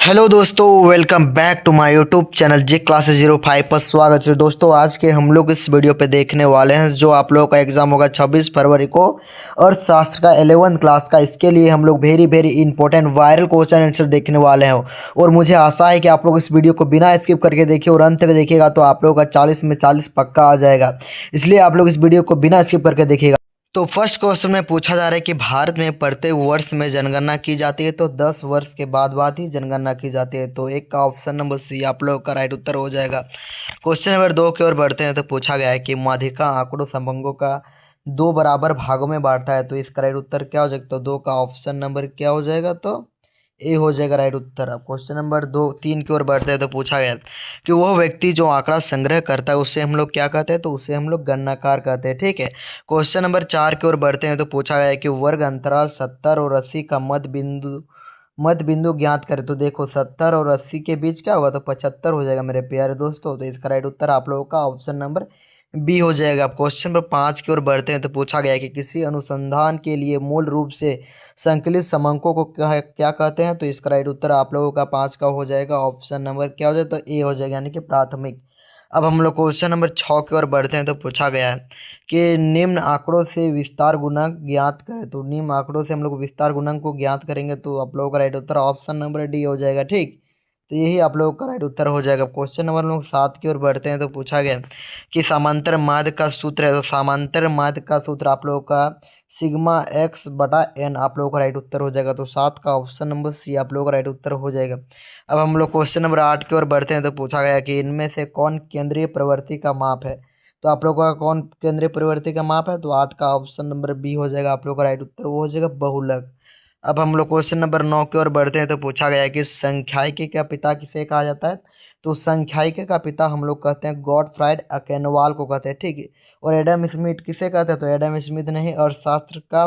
Hello दोस्तों, welcome back to my YouTube channel G classes 05 पर स्वागत है। दोस्तों आज के हम लोग इस वीडियो पे देखने वाले हैं जो आप लोगों का एग्जाम होगा 26 फरवरी को अर्थशास्त्र का 11th क्लास का। इसके लिए हम लोग very very important viral question answer देखने वाले हैं और मुझे आशा है कि आप लोग इस वीडियो को बिना स्किप करके देखिए और अंत तक देखिएगा तो आप लोगों का 40 में 40 पक्का आ जाएगा। इसलिए आप लोग इस वीडियो को बिना स्किप करके देखिएगा। तो फर्स्ट क्वेश्चन में पूछा जा रहा है कि भारत में प्रत्येक वर्ष में जनगणना की जाती है तो 10 वर्ष के बाद ही जनगणना की जाती है। तो एक का ऑप्शन नंबर सी आप लोग का राइट उत्तर हो जाएगा। क्वेश्चन नंबर 2 की ओर बढ़ते हैं तो पूछा गया है कि माध्यिका आंकड़ों संबंधों का दो बराबर भागों में बांटता है। तो इसका राइट उत्तर क्या हो जाएगा? तो 2 का ऑप्शन नंबर क्या हो जाएगा? तो ए हो जाएगा राइट उत्तर। अब क्वेश्चन नंबर 3 की ओर बढ़ते हैं तो पूछा गया कि वह व्यक्ति जो आंकड़ा संग्रह करता है उसे हम लोग क्या कहते हैं? तो उसे हम लोग गणनाकार कहते हैं। ठीक है। क्वेश्चन नंबर 4 की ओर बढ़ते हैं तो पूछा गया है कि वर्ग अंतराल 70 और 80 का मध्य बिंदु ज्ञात करें। तो देखो 70 और 80 के बीच क्या होगा? तो 75 हो जाएगा मेरे प्यारे दोस्तों। तो इसका राइट उत्तर आप लोगों का ऑप्शन नंबर बी हो जाएगा। अब क्वेश्चन नंबर 5 की ओर बढ़ते हैं तो पूछा गया है कि किसी अनुसंधान के लिए मूल रूप से संकलित समंकों को क्या कहते हैं? तो इसका राइट उत्तर आप लोगों का 5 का हो जाएगा। ऑप्शन नंबर क्या हो जाएगा? तो ए हो जाएगा यानी कि प्राथमिक। अब हम लोग क्वेश्चन नंबर 6 की ओर बढ़ते हैं तो पूछा गया है कि निम्न आंकड़ों से विस्तार गुणक ज्ञात करें। तो निम्न आंकड़ों से हम लोग विस्तार गुणक को ज्ञात करेंगे तो आप लोगों का राइट उत्तर ऑप्शन नंबर डी हो जाएगा। ठीक। तो यही आप लोगों का राइट उत्तर हो जाएगा। क्वेश्चन नंबर हम लोग 7 की ओर बढ़ते हैं तो पूछा गया कि समांतर माध्य का सूत्र है। तो समांतर माध्य का सूत्र आप लोगों का सिग्मा एक्स बटा एन आप लोगों का राइट उत्तर हो जाएगा। तो 7 का ऑप्शन नंबर सी आप लोगों का राइट उत्तर हो जाएगा। अब हम लोग क्वेश्चन नंबर 8 की ओर बढ़ते हैं तो पूछा गया कि इनमें से कौन केंद्रीय प्रवृत्ति का माप है। तो आप लोगों का कौन केंद्रीय प्रवृत्ति का माप है? तो 8 का ऑप्शन नंबर बी हो जाएगा। आप लोगों का राइट उत्तर वो हो जाएगा बहुलक। अब हम लोग क्वेश्चन नंबर 9 की ओर बढ़ते हैं तो पूछा गया है कि संख्यायिकी का पिता किसे कहा जाता है। तो संख्यायिकी का पिता हम लोग कहते हैं गॉडफ्राइड अकेनवाल को कहते हैं। ठीक है। और एडम स्मिथ किसे कहते हैं? तो एडम स्मिथ नहीं, अर्थशास्त्र का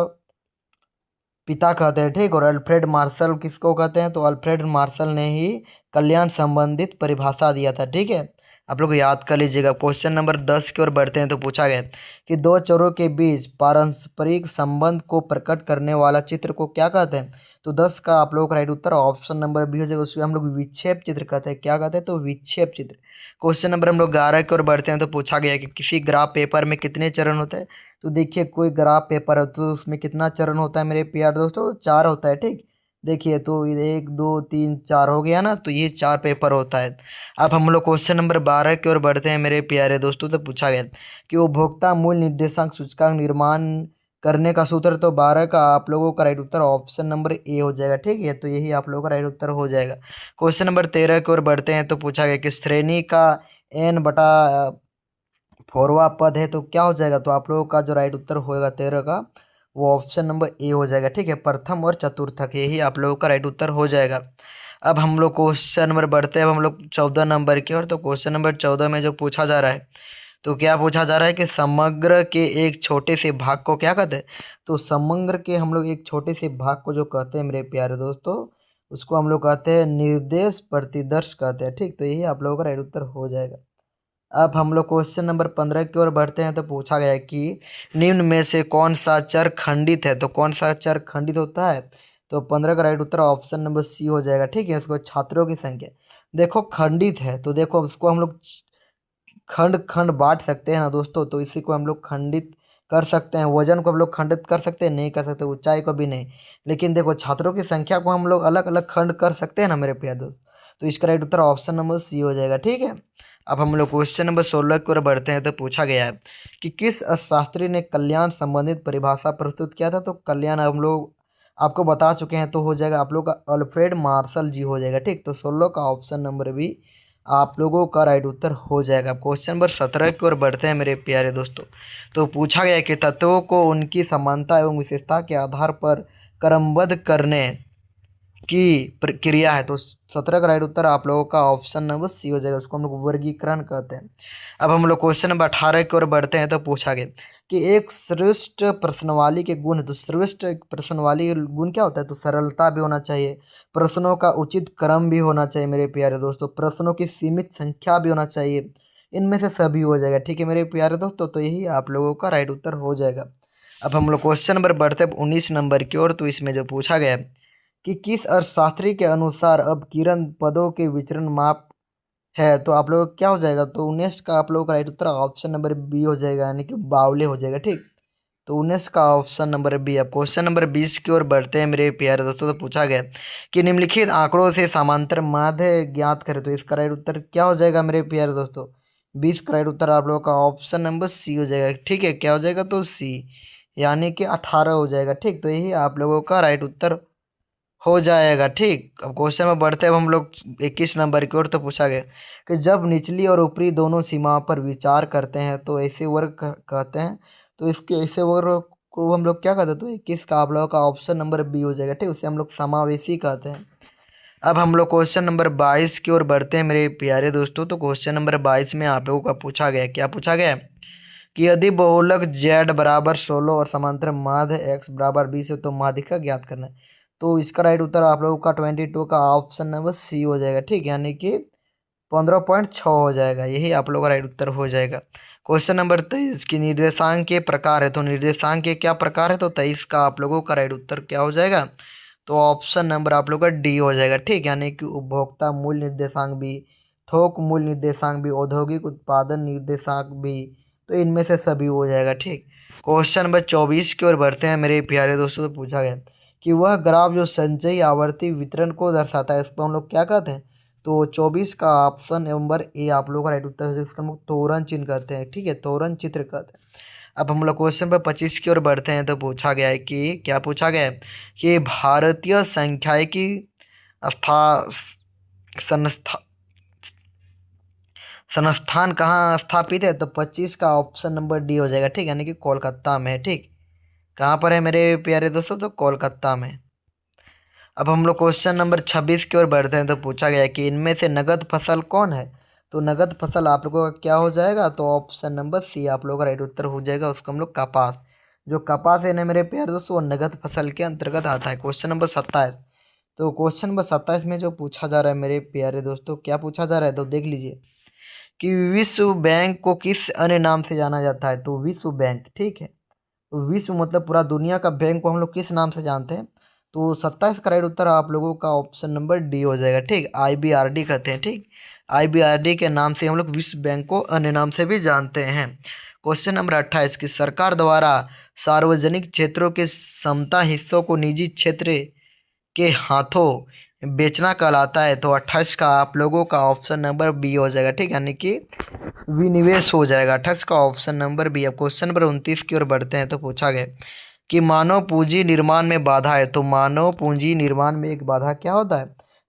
पिता कहते हैं। ठीक। और अल्फ्रेड मार्शल किसको कहते हैं? तो अल्फ्रेड मार्शल ने ही कल्याण संबंधित परिभाषा दिया था। ठीक है। आप लोग याद कर लीजिएगा। क्वेश्चन नंबर 10 की ओर बढ़ते हैं तो पूछा गया कि दो चरों के बीच पारस्परिक संबंध को प्रकट करने वाला चित्र को क्या कहते हैं? तो 10 का आप लोगों का राइट उत्तर ऑप्शन नंबर बी हो जाएगा। उसको हम लोग विक्षेप चित्र कहते हैं। क्या कहते हैं? तो विक्षेप चित्र। क्वेश्चन नंबर हम लोग 11 की ओर बढ़ते हैं तो पूछा गया कि किसी ग्राफ पेपर में कितने चरण होते हैं। तो देखिए कोई ग्राफ पेपर है तो उसमें कितना चरण होता है मेरे प्यारे दोस्तों? 4 होता है। ठीक। देखिए तो ये 1 2 3 4 हो गया ना, तो ये 4 पेपर होता है। अब हम लोग क्वेश्चन नंबर 12 की ओर बढ़ते हैं मेरे प्यारे दोस्तों। तो पूछा गया कि उपभोक्ता मूल्य निर्देशांक सूचकांक निर्माण करने का सूत्र। तो 12 का आप लोगों का right Uttar option number A हो जाएगा। ठीक है। तो यही आप लोगों का राइट उत्तर हो जाएगा। क्वेश्चन नंबर 13 की ओर बढ़ते हैं तो पूछा गया कि श्रेणी का एन बटा फोरवा पद है तो क्या हो जाएगा? तो आप लोगों का जो राइट उत्तर होएगा 13 का वो ऑप्शन नंबर ए हो जाएगा। ठीक है। प्रथम और चतुर्थक यही आप लोगों का राइट उत्तर हो जाएगा। अब हम लोग क्वेश्चन नंबर बढ़ते हैं। अब हम लोग 14 नंबर की ओर। तो क्वेश्चन नंबर 14 में जो पूछा जा रहा है तो क्या पूछा जा रहा है कि समग्र के एक छोटे से भाग को क्या कहते हैं? तो समग्र के हम लोग एक छोटे से भाग को जो कहते हैं मेरे प्यारे दोस्तों उसको हम लोग कहते हैं निर्देश प्रतिदर्श कहते हैं। ठीक। तो यही आप लोगों का राइट उत्तर हो जाएगा। अब हम लोग क्वेश्चन नंबर 15 की ओर बढ़ते हैं तो पूछा गया है कि निम्न में से कौन सा चर खंडित है। तो कौन सा चर खंडित होता है? तो 15 का राइट उत्तर ऑप्शन नंबर सी हो जाएगा। ठीक है। उसको छात्रों की संख्या देखो खंडित है तो देखो उसको हम लोग खंड खंड बांट सकते हैं ना दोस्तों। तो इसी को हम लोग खंडित कर सकते हैं। वजन को हम लोग खंडित कर सकते हैं? नहीं कर सकते। ऊंचाई को भी नहीं। लेकिन देखो छात्रों की संख्या को हम लोग अलग अलग खंड कर सकते हैं ना मेरे प्यारे दोस्त। तो इसका राइट उत्तर ऑप्शन नंबर सी हो जाएगा। ठीक है। अब हम लोग क्वेश्चन नंबर 16 की ओर बढ़ते हैं तो पूछा गया है कि किस अर्थशास्त्री ने कल्याण संबंधित परिभाषा प्रस्तुत किया था। तो कल्याण हम लोग आपको बता चुके हैं तो हो जाएगा आप लोग का अल्फ्रेड मार्शल जी हो जाएगा। ठीक। तो 16 का ऑप्शन नंबर भी आप लोगों का राइट उत्तर हो जाएगा। क्वेश्चन नंबर 17 की ओर बढ़ते हैं मेरे प्यारे दोस्तों। तो पूछा गया कि तत्वों को उनकी समानता एवं विशेषता के आधार पर क्रमबद्ध करने की प्रक्रिया है। तो 17 का राइट उत्तर आप लोगों का ऑप्शन नंबर सी हो जाएगा। उसको हम लोग वर्गीकरण कहते हैं। अब हम लोग क्वेश्चन नंबर 18 की ओर बढ़ते हैं तो पूछा गया कि एक श्रेष्ठ प्रश्नवाली के गुण है। तो श्रेष्ठ प्रश्नवाली गुण क्या होता है? तो सरलता भी होना चाहिए, प्रश्नों का उचित क्रम भी होना चाहिए मेरे प्यारे दोस्तों, प्रश्नों की सीमित संख्या भी होना चाहिए। इनमें से सभी हो जाएगा। ठीक है मेरे प्यारे दोस्तों। तो यही आप लोगों का राइट उत्तर हो जाएगा। अब हम लोग क्वेश्चन नंबर बढ़ते हैं 19 नंबर की ओर। तो इसमें जो पूछा गया है कि किस अर्थशास्त्री के अनुसार अब किरण पदों के विचरण माप है। तो आप लोग क्या हो जाएगा, तो 19 का आप लोगों का राइट उत्तर ऑप्शन नंबर बी हो जाएगा, यानी कि बावले हो जाएगा। ठीक, तो 19 का ऑप्शन नंबर बी। अब क्वेश्चन नंबर 20 की ओर बढ़ते हैं मेरे प्यारे दोस्तों। तो पूछा गया कि निम्नलिखित आंकड़ों से समांतर माध्य ज्ञात करें। तो इसका राइट उत्तर क्या हो जाएगा मेरे प्यारे दोस्तों, 20 का राइट उत्तर आप लोगों का ऑप्शन नंबर सी हो जाएगा। ठीक है, क्या हो जाएगा, तो सी, यानी कि 18 हो जाएगा। ठीक, तो यही आप लोगों का राइट उत्तर हो जाएगा। ठीक, अब क्वेश्चन में बढ़ते हैं अब हम लोग 21 नंबर की ओर। तो पूछा गया कि जब निचली और ऊपरी दोनों सीमाओं पर विचार करते हैं तो ऐसे वर्ग कहते हैं। तो इसके ऐसे वर्ग को हम लोग क्या कहते हैं, तो 21 का आप लोगों का ऑप्शन नंबर बी हो जाएगा। ठीक, उसे हम लोग समावेशी कहते हैं। अब हम लोग क्वेश्चन नंबर 22 की ओर बढ़ते हैं मेरे प्यारे दोस्तों। तो क्वेश्चन नंबर 22 में आप लोगों का पूछा गया, क्या पूछा गया कि यदि बहुलक z बराबर 16 और समांतर माध्य x बराबर 20 है तो माध्यिका ज्ञात करना है। तो इसका राइट उत्तर आप लोगों का 22 का ऑप्शन नंबर सी हो जाएगा। ठीक, यानी कि 15.6 हो जाएगा, यही आप लोगों का राइट उत्तर हो जाएगा। क्वेश्चन नंबर 23 की निर्देशांक के प्रकार है। तो निर्देशांक के क्या प्रकार है, तो 23 का आप लोगों का राइट उत्तर क्या हो जाएगा, तो ऑप्शन नंबर आप लोगों का डी हो जाएगा। ठीक, यानी कि उपभोक्ता मूल्य निर्देशांक भी, थोक मूल्य निर्देशांक भी, औद्योगिक उत्पादन निर्देशांक भी, तो इनमें से सभी हो जाएगा। ठीक, क्वेश्चन नंबर 24 की ओर बढ़ते हैं मेरे प्यारे दोस्तों। तो पूछा गया कि वह ग्राफ जो संचयी आवर्ती वितरण को दर्शाता है, इसको हम लोग क्या कहते हैं। तो 24 का ऑप्शन नंबर ए आप लोगों का राइट उत्तर है, जिसका हम लोग तोरण चिन्ह कहते हैं। ठीक है, तोरण चित्र कहते हैं। अब हम लोग क्वेश्चन पर 25 की ओर बढ़ते हैं। तो पूछा गया है कि क्या पूछा गया है कि भारतीय सांख्यिकी स्था संस्था संस्थान कहाँ स्थापित है। तो 25 का ऑप्शन नंबर डी हो जाएगा। ठीक, यानी कि कोलकाता में है। ठीक, कहाँ पर है मेरे प्यारे दोस्तों, तो कोलकाता में। अब हम लोग क्वेश्चन नंबर 26 की ओर बढ़ते हैं। तो पूछा गया है कि इनमें से नगद फसल कौन है। तो नगद फसल आप लोगों का क्या हो जाएगा, तो ऑप्शन नंबर सी आप लोगों का राइट उत्तर हो जाएगा। उसको हम लोग कपास, जो कपास है ना मेरे प्यारे दोस्तों, वो नगद फसल के अंतर्गत आता है। Question number 27। तो क्वेश्चन नंबर 27 में जो पूछा जा रहा है मेरे प्यारे दोस्तों, क्या पूछा जा रहा है, तो देख लीजिए कि विश्व बैंक को किस अन्य नाम से जाना जाता है। तो विश्व बैंक, ठीक है, तो विश्व मतलब पूरा दुनिया का बैंक को हम लोग किस नाम से जानते हैं। तो 27 का राइट उत्तर आप लोगों का ऑप्शन नंबर डी हो जाएगा। ठीक, IBRD कहते हैं। ठीक, IBRD के नाम से हम लोग विश्व बैंक को अन्य नाम से भी जानते हैं। क्वेश्चन नंबर 28 की सरकार द्वारा सार्वजनिक क्षेत्रों के समता हिस्सों को निजी क्षेत्र के हाथों बेचना कहलाता है। तो 28 का आप लोगों का ऑप्शन नंबर बी हो जाएगा। ठीक, यानी कि विनिवेश हो जाएगा। 28 का ऑप्शन नंबर बी। अब क्वेश्चन नंबर 29 की ओर बढ़ते हैं। तो पूछा गया कि मानव पूंजी निर्माण में बाधा है। तो मानव पूंजी निर्माण में एक बाधा क्या होता है।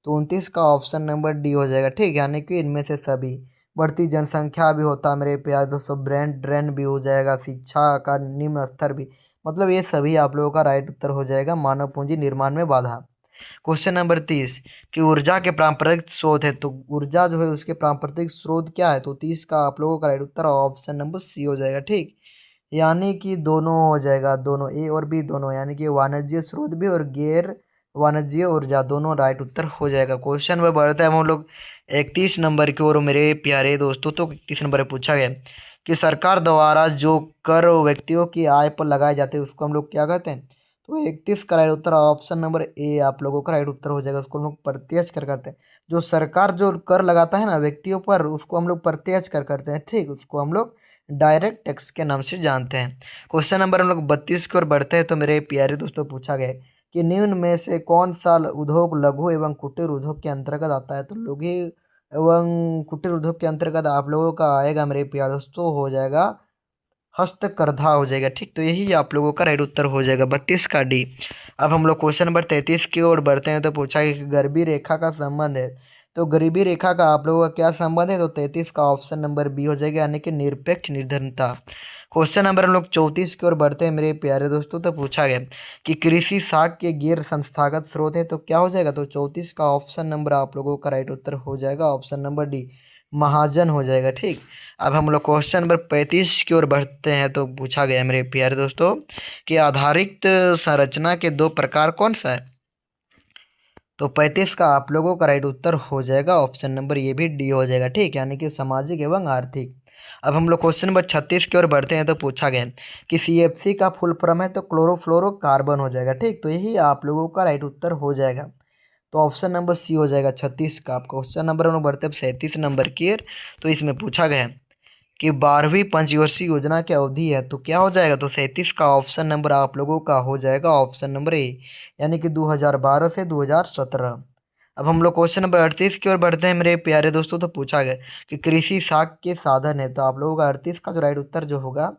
तो 29 का ऑप्शन नंबर डी हो जाएगा। ठीक, यानी कि इनमें से सभी, बढ़ती जनसंख्या भी होता है मेरे प्यारे दोस्तों, ब्रेन ड्रेन भी हो जाएगा, शिक्षा का निम्न स्तर भी, मतलब ये सभी आप लोगों का राइट उत्तर हो जाएगा, मानव पूंजी निर्माण में बाधा। क्वेश्चन नंबर 30 कि ऊर्जा के पारंपरिक स्रोत है। तो ऊर्जा जो है उसके पारंपरिक स्रोत क्या है। तो 30 का आप लोगों का राइट उत्तर ऑप्शन नंबर सी हो जाएगा। ठीक, यानी कि दोनों हो जाएगा, दोनों ए और बी दोनों, यानी कि वाणिज्य स्रोत भी और गैर वाणिज्य ऊर्जा दोनों राइट उत्तर हो जाएगा। क्वेश्चन में बढ़ता है हम लोग 31 नंबर की ओर मेरे प्यारे दोस्तों। तो 31 नंबर में पूछा गया कि सरकार द्वारा जो कर व्यक्तियों की आय पर लगाए जाते हैं उसको हम लोग क्या कहते हैं। तो 31 का right Uttar option number A आप लोगों का राइट उत्तर हो जाएगा। उसको हम लोग प्रत्यक्ष कर करते हैं, जो सरकार जो कर लगाता है ना व्यक्तियों पर, उसको हम लोग प्रत्यक्ष कर करते हैं। ठीक, उसको हम लोग डायरेक्ट टैक्स के नाम से जानते हैं। क्वेश्चन नंबर हम लोग 32 की ओर बढ़ते हैं। तो मेरे प्यारे दोस्तों पूछा गया है कि निम्न में से कौन सा उद्योग लघु एवं कुटीर उद्योग के अंतर्गत आता है। तो लघु एवं कुटीर उद्योग के अंतर्गत आप लोगों का आएगा मेरे प्यारे दोस्तों, हो जाएगा हस्तकरघा हो जाएगा। ठीक, तो यही आप लोगों का राइट उत्तर हो जाएगा 32 का डी। अब हम लोग क्वेश्चन नंबर 33 की ओर बढ़ते हैं। तो पूछा कि गरीबी रेखा का संबंध है। तो गरीबी रेखा का आप लोगों का क्या संबंध है। तो 33 का ऑप्शन नंबर बी हो जाएगा, यानी कि निरपेक्ष निर्धनता। क्वेश्चन नंबर हम लोग 34 की ओर बढ़ते हैं मेरे प्यारे दोस्तों। तो पूछा गया कि कृषि साख के गैर संस्थागत स्रोत है। तो क्या हो जाएगा, तो 34 का ऑप्शन नंबर आप लोगों का राइट उत्तर हो जाएगा, ऑप्शन नंबर डी, महाजन हो जाएगा। ठीक, अब हम लोग क्वेश्चन नंबर 35 की ओर बढ़ते हैं। तो पूछा गया मेरे प्यारे दोस्तों कि आधारित संरचना के दो प्रकार कौन सा है। तो 35 का आप लोगों का राइट उत्तर हो जाएगा, ऑप्शन नंबर ये भी डी हो जाएगा। ठीक, यानी कि सामाजिक एवं आर्थिक। अब हम लोग क्वेश्चन नंबर 36 की ओर बढ़ते हैं। तो पूछा गया कि CFC का फुल फॉर्म है तो क्लोरोफ्लोरोकार्बन हो जाएगा। ठीक, तो यही आप लोगों का राइट उत्तर हो जाएगा। तो ऑप्शन नंबर सी हो जाएगा 36 का। आपका क्वेश्चन नंबर हम लोग बढ़ते हैं 37 नंबर की ओर। तो इसमें पूछा गया है कि 12वीं पंचवर्षीय योजना की अवधि है तो क्या हो जाएगा। तो 37 का ऑप्शन नंबर आप लोगों का हो जाएगा ऑप्शन नंबर ए, यानी कि 2012 से 2017। अब हम लोग क्वेश्चन नंबर 38 की ओर बढ़ते हैं मेरे प्यारे दोस्तों। तो पूछा गया कि कृषि साख के साधन है तो आप लोगों का 38 का जो राइट उत्तर जो होगा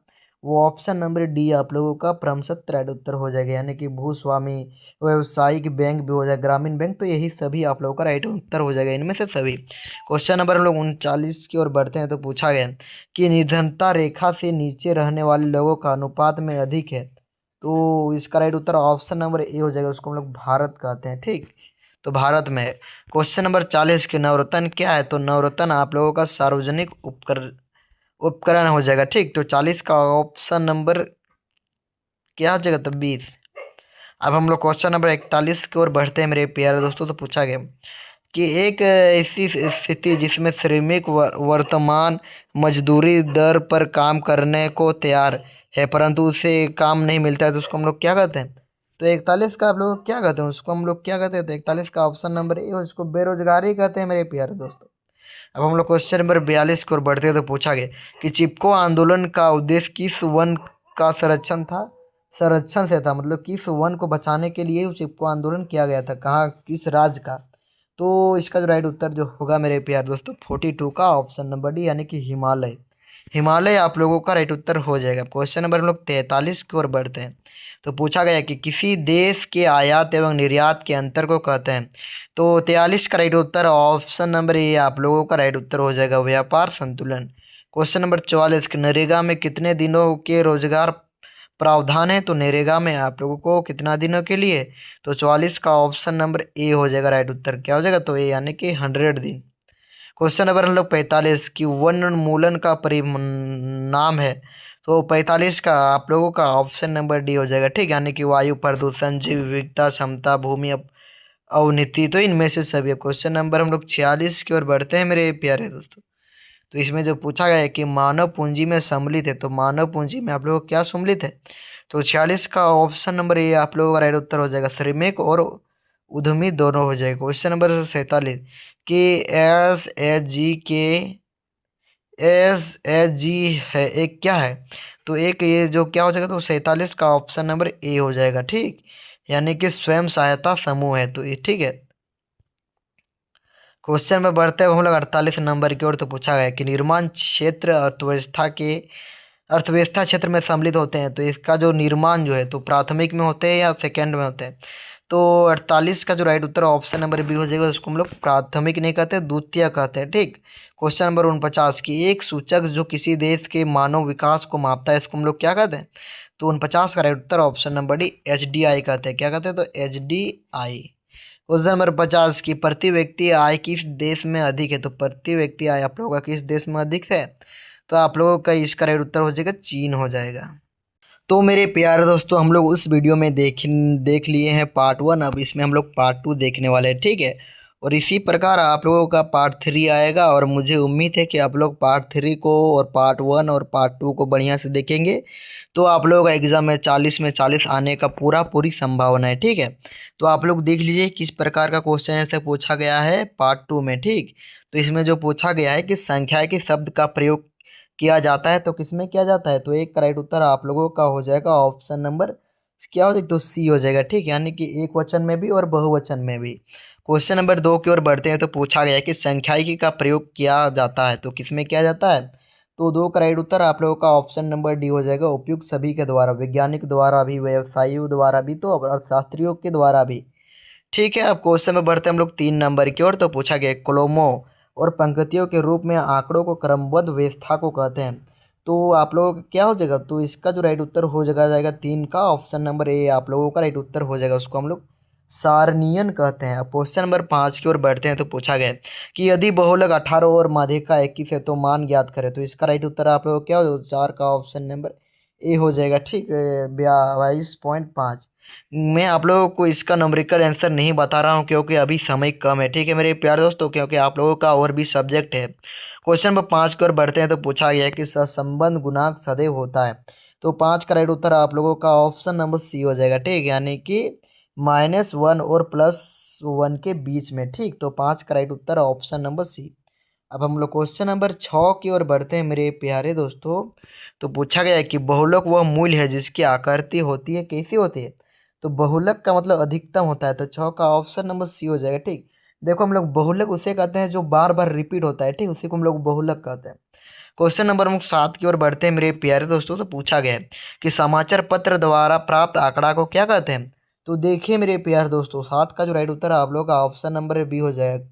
वो ऑप्शन नंबर डी आप लोगों का प्रमशत राइट उत्तर हो जाएगा, यानी कि भूस्वामी, व्यावसायिक बैंक भी हो जाएगा, ग्रामीण बैंक, तो यही सभी आप लोगों का राइट उत्तर हो जाएगा इनमें से सभी। क्वेश्चन नंबर हम लोग 39 की ओर बढ़ते हैं। तो पूछा गया कि निर्धनता रेखा से नीचे रहने वाले लोगों का अनुपात में अधिक है तो इसका right Uttar option number A हो जाएगा, उसको हम लोग भारत कहते हैं। ठीक, तो भारत में है। क्वेश्चन नंबर 40 के नवरत्न क्या है। तो नवरत्न आप लोगों का सार्वजनिक उपकरण हो जाएगा। ठीक, तो 40 का ऑप्शन नंबर क्या हो जाएगा। तो 20। अब हम लोग क्वेश्चन नंबर 41 की ओर बढ़ते हैं मेरे प्यारे दोस्तों। तो पूछा गया कि एक ऐसी स्थिति जिसमें श्रमिक वर्तमान मजदूरी दर पर काम करने को तैयार है परंतु उसे काम नहीं मिलता है तो उसको हम लोग क्या कहते हैं। तो 41 का आप लोग क्या कहते हैं, उसको हम लोग क्या कहते हैं। तो 41 का ऑप्शन नंबर ए, उसको बेरोजगारी कहते हैं मेरे प्यारे दोस्तों। अब हम लोग क्वेश्चन नंबर 42 की ओर बढ़ते हैं। तो पूछा गया कि चिपको आंदोलन का उद्देश्य किस वन का संरक्षण था, संरक्षण से था, मतलब किस वन को बचाने के लिए उस चिपको आंदोलन किया गया था, कहाँ, किस राज्य का। तो इसका जो राइट उत्तर जो होगा मेरे प्यारे दोस्तों 42 का ऑप्शन नंबर डी, यानी कि हिमालय। हिमालय आप लोगों का राइट उत्तर हो जाएगा। क्वेश्चन नंबर हम लोग 43 की ओर बढ़ते हैं। तो पूछा गया कि किसी देश के आयात एवं निर्यात के अंतर को कहते हैं। तो 43 का right Uttar option number A आप लोगों का राइट उत्तर हो जाएगा, व्यापार संतुलन। क्वेश्चन नंबर 44 कि नरेगा में कितने दिनों के रोजगार प्रावधान है। तो नरेगा में आप लोगों को कितना दिनों के लिए। तो 44 का ऑप्शन नंबर ए हो जाएगा राइट उत्तर, क्या हो जाएगा। तो ए, यानी कि 100 दिन। क्वेश्चन नंबर हम लोग 45 की वनोन्मूलन का परिणाम है। तो 45 का आप लोगों का ऑप्शन नंबर डी हो जाएगा। ठीक, यानी कि वायु प्रदूषण, जैव विविधता, क्षमता, भूमि अवनति, तो इनमें से सभी। क्वेश्चन नंबर हम लोग 46 की ओर बढ़ते हैं मेरे प्यारे दोस्तों। तो इसमें जो पूछा गया है कि मानव पूंजी में सम्मिलित है तो मानव पूंजी में आप लोग क्या सम्मिलित है। तो 46 का ऑप्शन नंबर ए आप लोगों का राइट उत्तर हो जाएगा, श्रमिक और उद्यमी दोनों हो जाएगा। क्वेश्चन नंबर 47 कि एस एच जी है एक क्या है। तो एक ये जो क्या हो जाएगा। तो 47 का ऑप्शन नंबर ए हो जाएगा। ठीक, यानी कि स्वयं सहायता समूह है तो ये ठीक है। क्वेश्चन में बढ़ते हुए हम लोग 48 नंबर की ओर। तो पूछा गया कि निर्माण क्षेत्र अर्थव्यवस्था क्षेत्र में सम्मिलित होते हैं तो इसका जो निर्माण जो है तो प्राथमिक में होते हैं या सेकंड में होते हैं। तो 48 का जो राइट उत्तर ऑप्शन नंबर बी हो जाएगा, उसको हम लोग प्राथमिक नहीं कहते, द्वितीय कहते हैं। ठीक, क्वेश्चन नंबर 49 की एक सूचक जो किसी देश के मानव विकास को मापता है इसको हम लोग क्या कहते हैं। तो 49 का राइट उत्तर ऑप्शन नंबर डी, HDI कहते हैं। क्या कहते हैं। तो HDI। क्वेश्चन नंबर 50 की प्रति व्यक्ति आय किस देश में अधिक है। तो प्रति व्यक्ति आय आप लोगों का किस देश में अधिक है। तो आप लोगों का इसका राइट उत्तर हो जाएगा चीन हो जाएगा। तो मेरे प्यारे दोस्तों हम लोग उस वीडियो में देख लिए हैं पार्ट 1, अब इसमें हम लोग पार्ट 2 देखने वाले हैं। ठीक है, और इसी प्रकार आप लोगों का पार्ट 3 आएगा और मुझे उम्मीद है कि आप लोग पार्ट 3 को और पार्ट 1 और पार्ट 2 को बढ़िया से देखेंगे तो आप लोगों का एग्ज़ाम में 40 में 40 आने का पूरी संभावना है। ठीक है, तो आप लोग देख लीजिए किस प्रकार का क्वेश्चन ऐसे पूछा गया है पार्ट 2 में। ठीक, तो इसमें जो पूछा गया है कि संख्या के शब्द का प्रयोग किया जाता है तो किसमें किया जाता है। तो एक राइट उत्तर आप लोगों का हो जाएगा ऑप्शन नंबर क्या हो जाएगा। तो सी हो जाएगा। ठीक, यानी कि एक वचन में भी और बहुवचन में भी। क्वेश्चन नंबर 2 की ओर बढ़ते हैं। तो पूछा गया है कि संख्याइकी का प्रयोग किया जाता है तो किसमें किया जाता है। तो 2 का राइट उत्तर आप लोगों का ऑप्शन नंबर डी हो जाएगा, उपयुक्त सभी के द्वारा, वैज्ञानिक द्वारा भी, व्यवसायियों द्वारा भी, तो अर्थशास्त्रियों के द्वारा भी। ठीक है, अब क्वेश्चन में बढ़ते हैं हम लोग 3 नंबर की ओर। तो पूछा गया कॉलमों और पंक्तियों के रूप में आंकड़ों को क्रमबद्ध व्यवस्था को कहते हैं। तो आप लोगों का क्या हो जाएगा। तो इसका जो राइट उत्तर हो जाएगा 3 का ऑप्शन नंबर ए आप लोगों का राइट उत्तर हो जाएगा, उसको हम लोग सारणीयन कहते हैं। अब क्वेश्चन नंबर 5 की ओर बढ़ते हैं। तो पूछा गया कि यदि बहुलक 18 और माध्यिका 21 है तो मान ज्ञात करें। तो इसका राइट उत्तर आप लोग क्या हो जाएगा, 4 का ऑप्शन नंबर ए हो जाएगा। ठीक, 22.5। मैं आप लोगों को इसका नंबरिकल आंसर नहीं बता रहा हूँ क्योंकि अभी समय कम है। ठीक है मेरे प्यारे दोस्तों, क्योंकि आप लोगों का और भी सब्जेक्ट है क्वेश्चन नंबर 5 की ओर बढ़ते हैं तो पूछा गया है कि सहसंबंध गुणांक सदैव होता है। तो 5 का राइट उत्तर आप लोगों का ऑप्शन नंबर सी हो जाएगा। ठीक, यानी कि -1 और +1 के बीच में। ठीक, तो 5 का राइट उत्तर ऑप्शन नंबर सी। अब हम लोग क्वेश्चन नंबर 6 की ओर बढ़ते हैं मेरे प्यारे दोस्तों। तो पूछा गया है कि बहुलक वह मूल्य है जिसकी आकृति होती है, कैसी होती है? तो बहुलक का मतलब अधिकतम होता है। तो 6 का ऑप्शन नंबर सी हो जाएगा। ठीक, देखो हम लोग बहुलक उसे कहते हैं जो बार बार रिपीट होता है। ठीक, उसी को हम लोग बहुलक कहते हैं। क्वेश्चन नंबर 7 की ओर बढ़ते हैं मेरे प्यारे दोस्तों। तो पूछा गया है कि समाचार पत्र द्वारा प्राप्त आंकड़ा को क्या कहते हैं? तो देखिए मेरे प्यारे दोस्तों, 7 का जो राइट उत्तर है आप लोग का ऑप्शन नंबर बी हो जाएगा,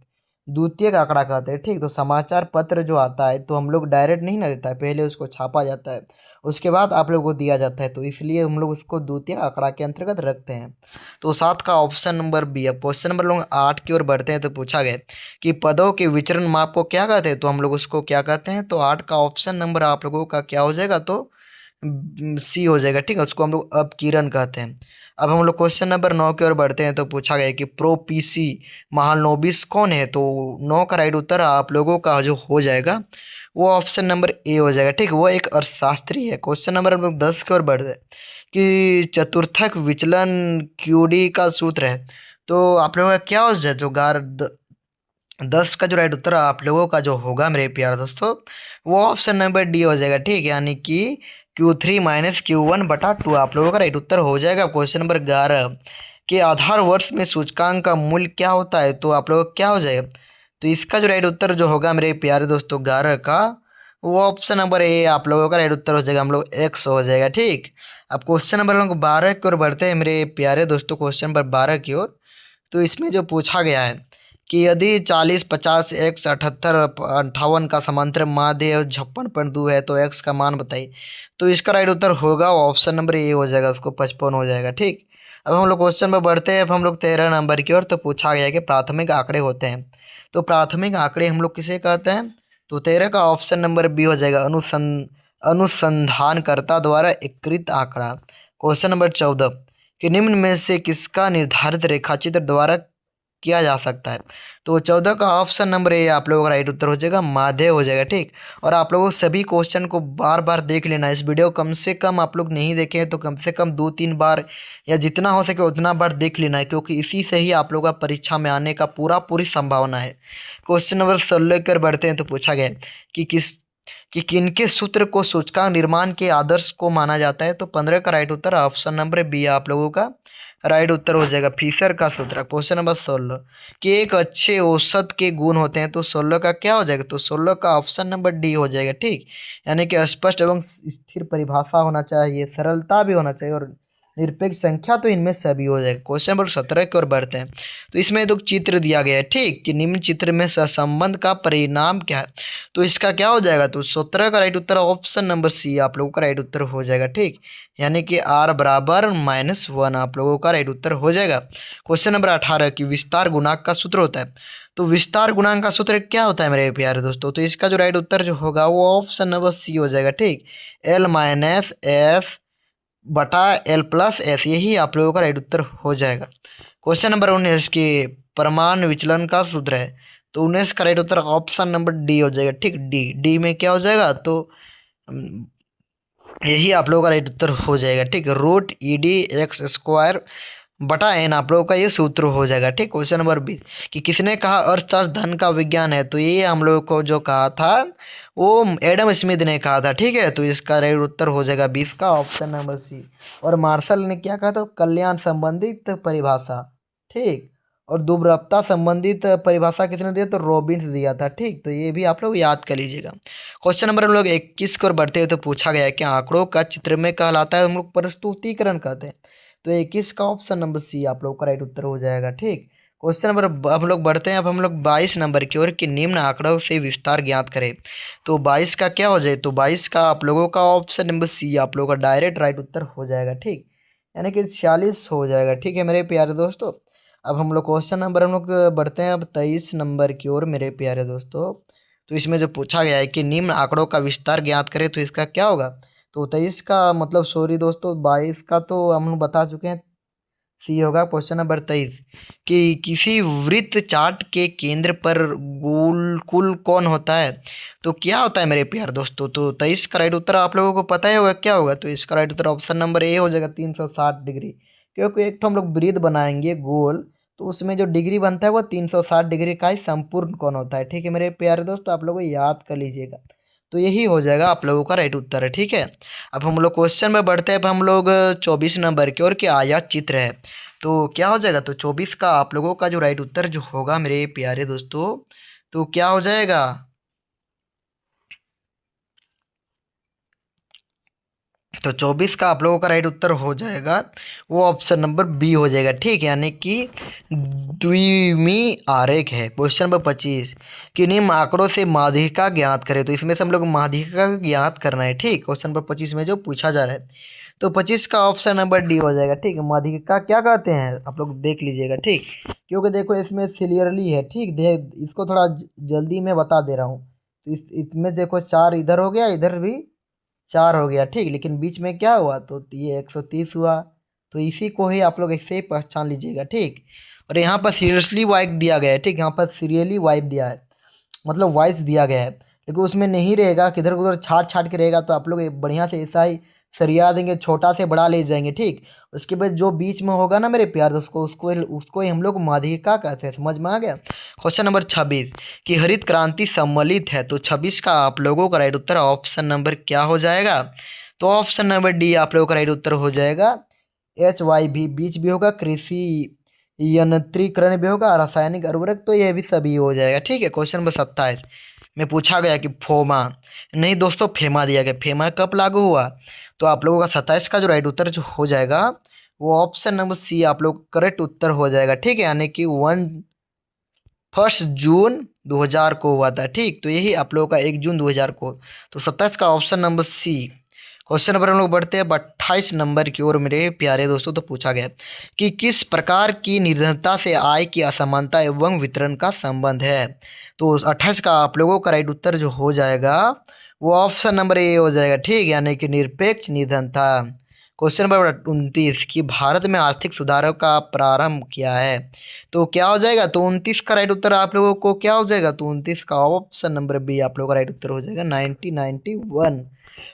द्वितीयक आंकड़ा कहते हैं। ठीक, तो समाचार पत्र जो आता है तो हम लोग डायरेक्ट नहीं ना देता है, पहले उसको छापा जाता है, उसके बाद आप लोग को दिया जाता है, तो इसलिए हम लोग उसको द्वितीयक आंकड़ा के अंतर्गत रखते हैं। तो 7 का ऑप्शन नंबर बी है। क्वेश्चन नंबर लोग 8 की ओर बढ़ते हैं तो पूछा गया कि पदों के विचरण माप को क्या कहते हैं? तो हम लोग उसको क्या कहते हैं? तो 8 का ऑप्शन नंबर आप लोगों का क्या हो जाएगा? तो सी हो जाएगा। ठीक है, उसको हम लोग अपकीरण कहते हैं। अब हम लोग क्वेश्चन नंबर 9 की ओर बढ़ते हैं तो पूछा गया है कि प्रोपीसी महालनोबिस कौन है? तो 9 का राइट उत्तर आप लोगों का जो हो जाएगा वो ऑप्शन नंबर ए हो जाएगा। ठीक, वो एक अर्थशास्त्री है। क्वेश्चन नंबर हम लोग 10 की ओर बढ़ते हैं कि चतुर्थक विचलन क्यूडी का सूत्र है। तो आप लोगों का क्या हो जाए जो 10 का जो राइट उत्तर आप लोगों का जो होगा मेरे प्यारे दोस्तों, वो ऑप्शन नंबर डी हो जाएगा। ठीक, यानी कि Q3 - Q1/2 आप लोगों का राइट उत्तर हो जाएगा। क्वेश्चन नंबर 11 के आधार वर्ष में सूचकांक का मूल्य क्या होता है? तो आप लोगों का क्या हो जाएगा? तो इसका जो राइट उत्तर जो होगा मेरे प्यारे दोस्तों 11 का, वो ऑप्शन नंबर ए आप लोगों का राइट उत्तर हो जाएगा, हम लोग एक्स हो जाएगा। ठीक, अब क्वेश्चन नंबर हम लोग 12 की ओर बढ़ते हैं मेरे प्यारे दोस्तों। क्वेश्चन नंबर 12 की ओर, तो इसमें जो पूछा गया है कि यदि 40 50 x 78 58 का समांतर माध्य और 56.2 है तो x का मान बताइए। तो इसका राइट उत्तर होगा ऑप्शन नंबर ए हो जाएगा, उसको 55 हो जाएगा। ठीक, अब हम लोग क्वेश्चन पर बढ़ते हैं। अब हम लोग 13 नंबर की ओर, तो पूछा गया है कि प्राथमिक आंकड़े होते हैं। तो प्राथमिक आंकड़े हम लोग किसे कहते हैं? तो 13 का ऑप्शन नंबर बी हो जाएगा, अनुसंधानकर्ता द्वारा एकत्रित आंकड़ा। क्वेश्चन नंबर 14 कि निम्न में से किसका निर्धारित रेखाचित्र द्वारा किया जा सकता है? तो 14 का ऑप्शन नंबर ए आप लोगों का राइट उत्तर हो जाएगा, माध्य हो जाएगा। ठीक, और आप लोगों सभी क्वेश्चन को बार बार देख लेना। इस वीडियो कम से कम आप लोग नहीं देखे हैं तो कम से कम 2-3 बार या जितना हो सके उतना बार देख लेना है, क्योंकि इसी से ही आप लोगों का परीक्षा में आने का पूरी संभावना है। क्वेश्चन नंबर 16 कर बढ़ते हैं तो पूछा गया है कि किनके सूत्र को सूचकांक निर्माण के आदर्श को माना जाता है? तो 15 का राइट उत्तर ऑप्शन नंबर बी आप लोगों का राइट उत्तर हो जाएगा, फिशर का सूत्र। क्वेश्चन नंबर 16 कि एक अच्छे औसत के गुण होते हैं। तो 16 का क्या हो जाएगा? तो 16 का ऑप्शन नंबर डी हो जाएगा। ठीक, यानी कि स्पष्ट एवं स्थिर परिभाषा होना चाहिए, सरलता भी होना चाहिए और निरपेक्ष संख्या, तो इनमें सभी हो जाएगा। क्वेश्चन नंबर 17 की ओर बढ़ते हैं तो इसमें दो चित्र दिया गया है। ठीक, कि निम्न चित्र में सहसंबंध का परिणाम क्या है? तो इसका क्या हो जाएगा? तो 17 का राइट उत्तर ऑप्शन नंबर सी आप लोगों का राइट उत्तर हो जाएगा। ठीक, यानी कि r बराबर -1 आप लोगों का राइट उत्तर हो जाएगा। क्वेश्चन नंबर 18 की विस्तार गुणांक का सूत्र होता है। तो विस्तार गुणांक का सूत्र क्या होता है मेरे प्यारे दोस्तों? तो इसका जो राइट उत्तर जो होगा वो ऑप्शन नंबर सी हो जाएगा। ठीक, L-S/L+S, यही आप लोगों का राइट उत्तर हो जाएगा। क्वेश्चन नंबर 19 की परमाणु विचलन का सूत्र है। तो 19 का राइट उत्तर ऑप्शन नंबर डी हो जाएगा। ठीक, डी में क्या हो जाएगा? तो यही आप लोगों का राइट उत्तर हो जाएगा। ठीक, √ED(x²/n आप लोगों का ये सूत्र हो जाएगा। ठीक, क्वेश्चन नंबर 20 कि किसने कहा अर्थशास्त्र धन का विज्ञान है? तो ये हम लोगों को जो कहा था वो एडम स्मिथ ने कहा था। ठीक है, तो इसका राइट उत्तर हो जाएगा 20 का ऑप्शन नंबर सी। और मार्शल ने क्या कहा था? कल्याण संबंधित परिभाषा। ठीक, और दुर्बलता संबंधित परिभाषा किसने दिया? तो रॉबिन्स दिया था। ठीक, तो ये भी आप लोग याद कर लीजिएगा। क्वेश्चन नंबर हम लोग 21 की ओर बढ़ते हैं तो पूछा गया है कि आंकड़ों का चित्र में कहलाता है, हम लोग प्रस्तुतिकरण कहते हैं। तो 21 का ऑप्शन नंबर सी आप लोग का राइट उत्तर हो जाएगा। ठीक, क्वेश्चन नंबर हम लोग बढ़ते हैं। अब हम लोग 22 नंबर की ओर कि निम्न आंकड़ों से विस्तार ज्ञात करें। तो 22 का क्या हो जाए? तो 22 का आप लोगों का ऑप्शन नंबर सी आप लोगों का डायरेक्ट राइट उत्तर हो जाएगा। ठीक, यानी कि 46 हो जाएगा। ठीक है मेरे प्यारे दोस्तों, अब हम लोग क्वेश्चन नंबर हम लोग बढ़ते हैं अब 23 नंबर की ओर मेरे प्यारे दोस्तों। तो इसमें जो पूछा गया है कि निम्न आंकड़ों का विस्तार ज्ञात करें, तो इसका क्या होगा? तो 23 का मतलब सॉरी दोस्तों 22 का तो हम लोग बता चुके हैं, सी होगा क्वेश्चन नंबर 23 कि किसी वृत्त चार्ट के केंद्र पर गोलकुल कौन होता है। तो क्या होता है मेरे प्यार दोस्तों, तो 23 का राइट उत्तर आप लोगों को पता ही होगा क्या होगा। तो इसका right Uttar option number A हो जाएगा 360 डिग्री, क्योंकि एक तो हम लोग वृत्त बनाएंगे गोल, तो उसमें जो डिग्री बनता है वो 360 डिग्री का ही संपूर्ण कोण होता है। ठीक है मेरे प्यारे दोस्तों, आप लोगों को याद कर लीजिएगा। तो यही हो जाएगा आप लोगों का राइट उत्तर है। ठीक है, अब हम लोग क्वेश्चन में बढ़ते हैं। अब हम लोग 24 नंबर की ओर के आया चित्र है। तो क्या हो जाएगा, तो 24 का आप लोगों का जो राइट उत्तर जो होगा मेरे प्यारे दोस्तों, तो क्या हो जाएगा, तो 24 का आप लोगों का राइट उत्तर हो जाएगा वो ऑप्शन नंबर बी हो जाएगा। ठीक है, यानी कि द्विमीय आरेख है। क्वेश्चन नंबर 25 कि निम्न आंकड़ों से माध्यिका ज्ञात करें। तो इसमें से हम लोग माध्यिका को ज्ञात करना है। ठीक, क्वेश्चन नंबर 25 में जो पूछा जा रहा है, तो 25 का ऑप्शन नंबर डी हो जाएगा। ठीक है, माध्यिका क्या कहते हैं आप लोग देख लीजिएगा। ठीक, क्योंकि देखो इसमें क्लियरली है। ठीक, इसको थोड़ा जल्दी में बता दे रहा हूँ। तो इसमें देखो 4 इधर हो गया, इधर भी 4 हो गया। ठीक, लेकिन बीच में क्या हुआ, तो ये 130 हुआ। तो इसी को ही आप लोग ऐसे ही पहचान लीजिएगा। ठीक, और यहाँ पर सीरियसली वाइप दिया गया है। ठीक, यहाँ पर सीरियली वाइप दिया है, मतलब वॉइस दिया गया है, लेकिन उसमें नहीं रहेगा, किधर उधर छाट छाट के रहेगा। तो आप लोग बढ़िया से ऐसा ही सरिया देंगे, छोटा से बड़ा ले जाएंगे। ठीक, उसके बाद जो बीच में होगा ना मेरे प्यार दोस्तों, उसको उसको ही हम लोग माध्यिका कहते हैं। समझ में आ गया। क्वेश्चन नंबर 26 कि हरित क्रांति सम्मिलित है। तो 26 का आप लोगों का राइट उत्तर ऑप्शन नंबर क्या हो जाएगा, तो ऑप्शन नंबर डी आप लोगों का राइट उत्तर हो जाएगा HY भी बीच भी होगा, कृषि यंत्रीकरण भी होगा, रासायनिक उर्वरक, तो ये भी सभी हो जाएगा। ठीक है, क्वेश्चन नंबर 27 में पूछा गया कि फोमा, नहीं दोस्तों फेमा दिया गया। फेमा कब लागू हुआ, तो आप लोगों का 27 का जो राइट उत्तर जो हो जाएगा वो ऑप्शन नंबर सी आप लोग करेक्ट उत्तर हो जाएगा। ठीक है, यानी कि 1 जून 2000 को हुआ था। ठीक, तो यही आप लोगों का 1 जून 2000 को। तो 27 का option number C. Question number हम लोग बढ़ते हैं 28 नंबर की ओर मेरे प्यारे दोस्तों। तो पूछा गया कि किस प्रकार की निर्धनता से आय की असमानता एवं वितरण का संबंध है। तो 28 का आप लोगों का राइट उत्तर जो हो जाएगा वो ऑप्शन नंबर ए हो जाएगा। ठीक, यानी कि निरपेक्ष निर्धनता। क्वेश्चन नंबर 29 कि भारत में आर्थिक सुधारों का प्रारंभ किया है। तो क्या हो जाएगा, तो 29 का राइट उत्तर आप लोगों को क्या हो जाएगा, तो 29 का ऑप्शन नंबर बी आप लोगों का राइट उत्तर हो जाएगा 1991।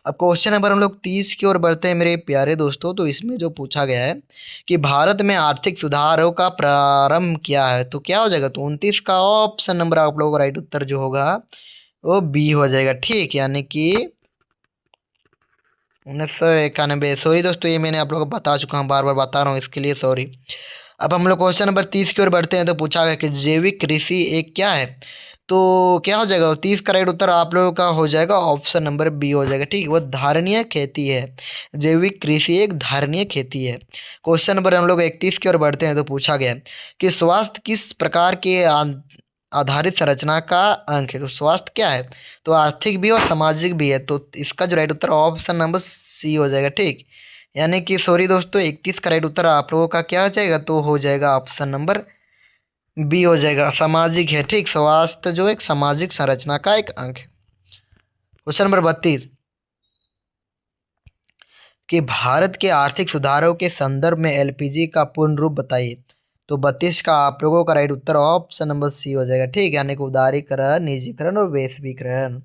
अब क्वेश्चन नंबर हम लोग 30 की ओर बढ़ते हैं मेरे प्यारे दोस्तों। तो इसमें जो पूछा गया है कि भारत में आर्थिक सुधारों का प्रारंभ किया है। तो क्या हो जाएगा, तो 29 का ऑप्शन नंबर आप लोगों का राइट उत्तर जो होगा वो बी हो जाएगा। ठीक, यानी कि 1991। सॉरी दोस्तों, ये मैंने आप लोगों को बता चुका हूँ, बार बार बता रहा हूँ, इसके लिए सॉरी। अब हम लोग क्वेश्चन नंबर 30 की ओर बढ़ते हैं। तो पूछा गया कि जैविक कृषि एक क्या है। तो क्या हो जाएगा, 30 का राइट उत्तर आप लोगों का हो जाएगा ऑप्शन नंबर बी हो जाएगा। ठीक, वो धारणीय खेती है। जैविक कृषि एक धारणीय खेती है। क्वेश्चन नंबर हम लोग 31 की ओर बढ़ते हैं। तो पूछा गया कि स्वास्थ्य किस प्रकार के आधारित संरचना का अंग है। तो स्वास्थ्य क्या है, तो आर्थिक भी और सामाजिक भी है। तो इसका जो राइट उत्तर ऑप्शन नंबर सी हो जाएगा। ठीक, यानी कि सॉरी दोस्तों, 31 का राइट उत्तर आप लोगों का क्या हो जाएगा, तो हो जाएगा ऑप्शन नंबर बी हो जाएगा, सामाजिक है। ठीक, स्वास्थ्य जो एक सामाजिक संरचना का एक अंग है। क्वेश्चन नंबर 32 कि भारत के आर्थिक सुधारों के संदर्भ में एलपीजी का पूर्ण रूप बताइए। तो 32 का आप लोगों का राइट उत्तर ऑप्शन नंबर सी हो जाएगा। ठीक, यानी कि उदारीकरण, निजीकरण और वैश्वीकरण।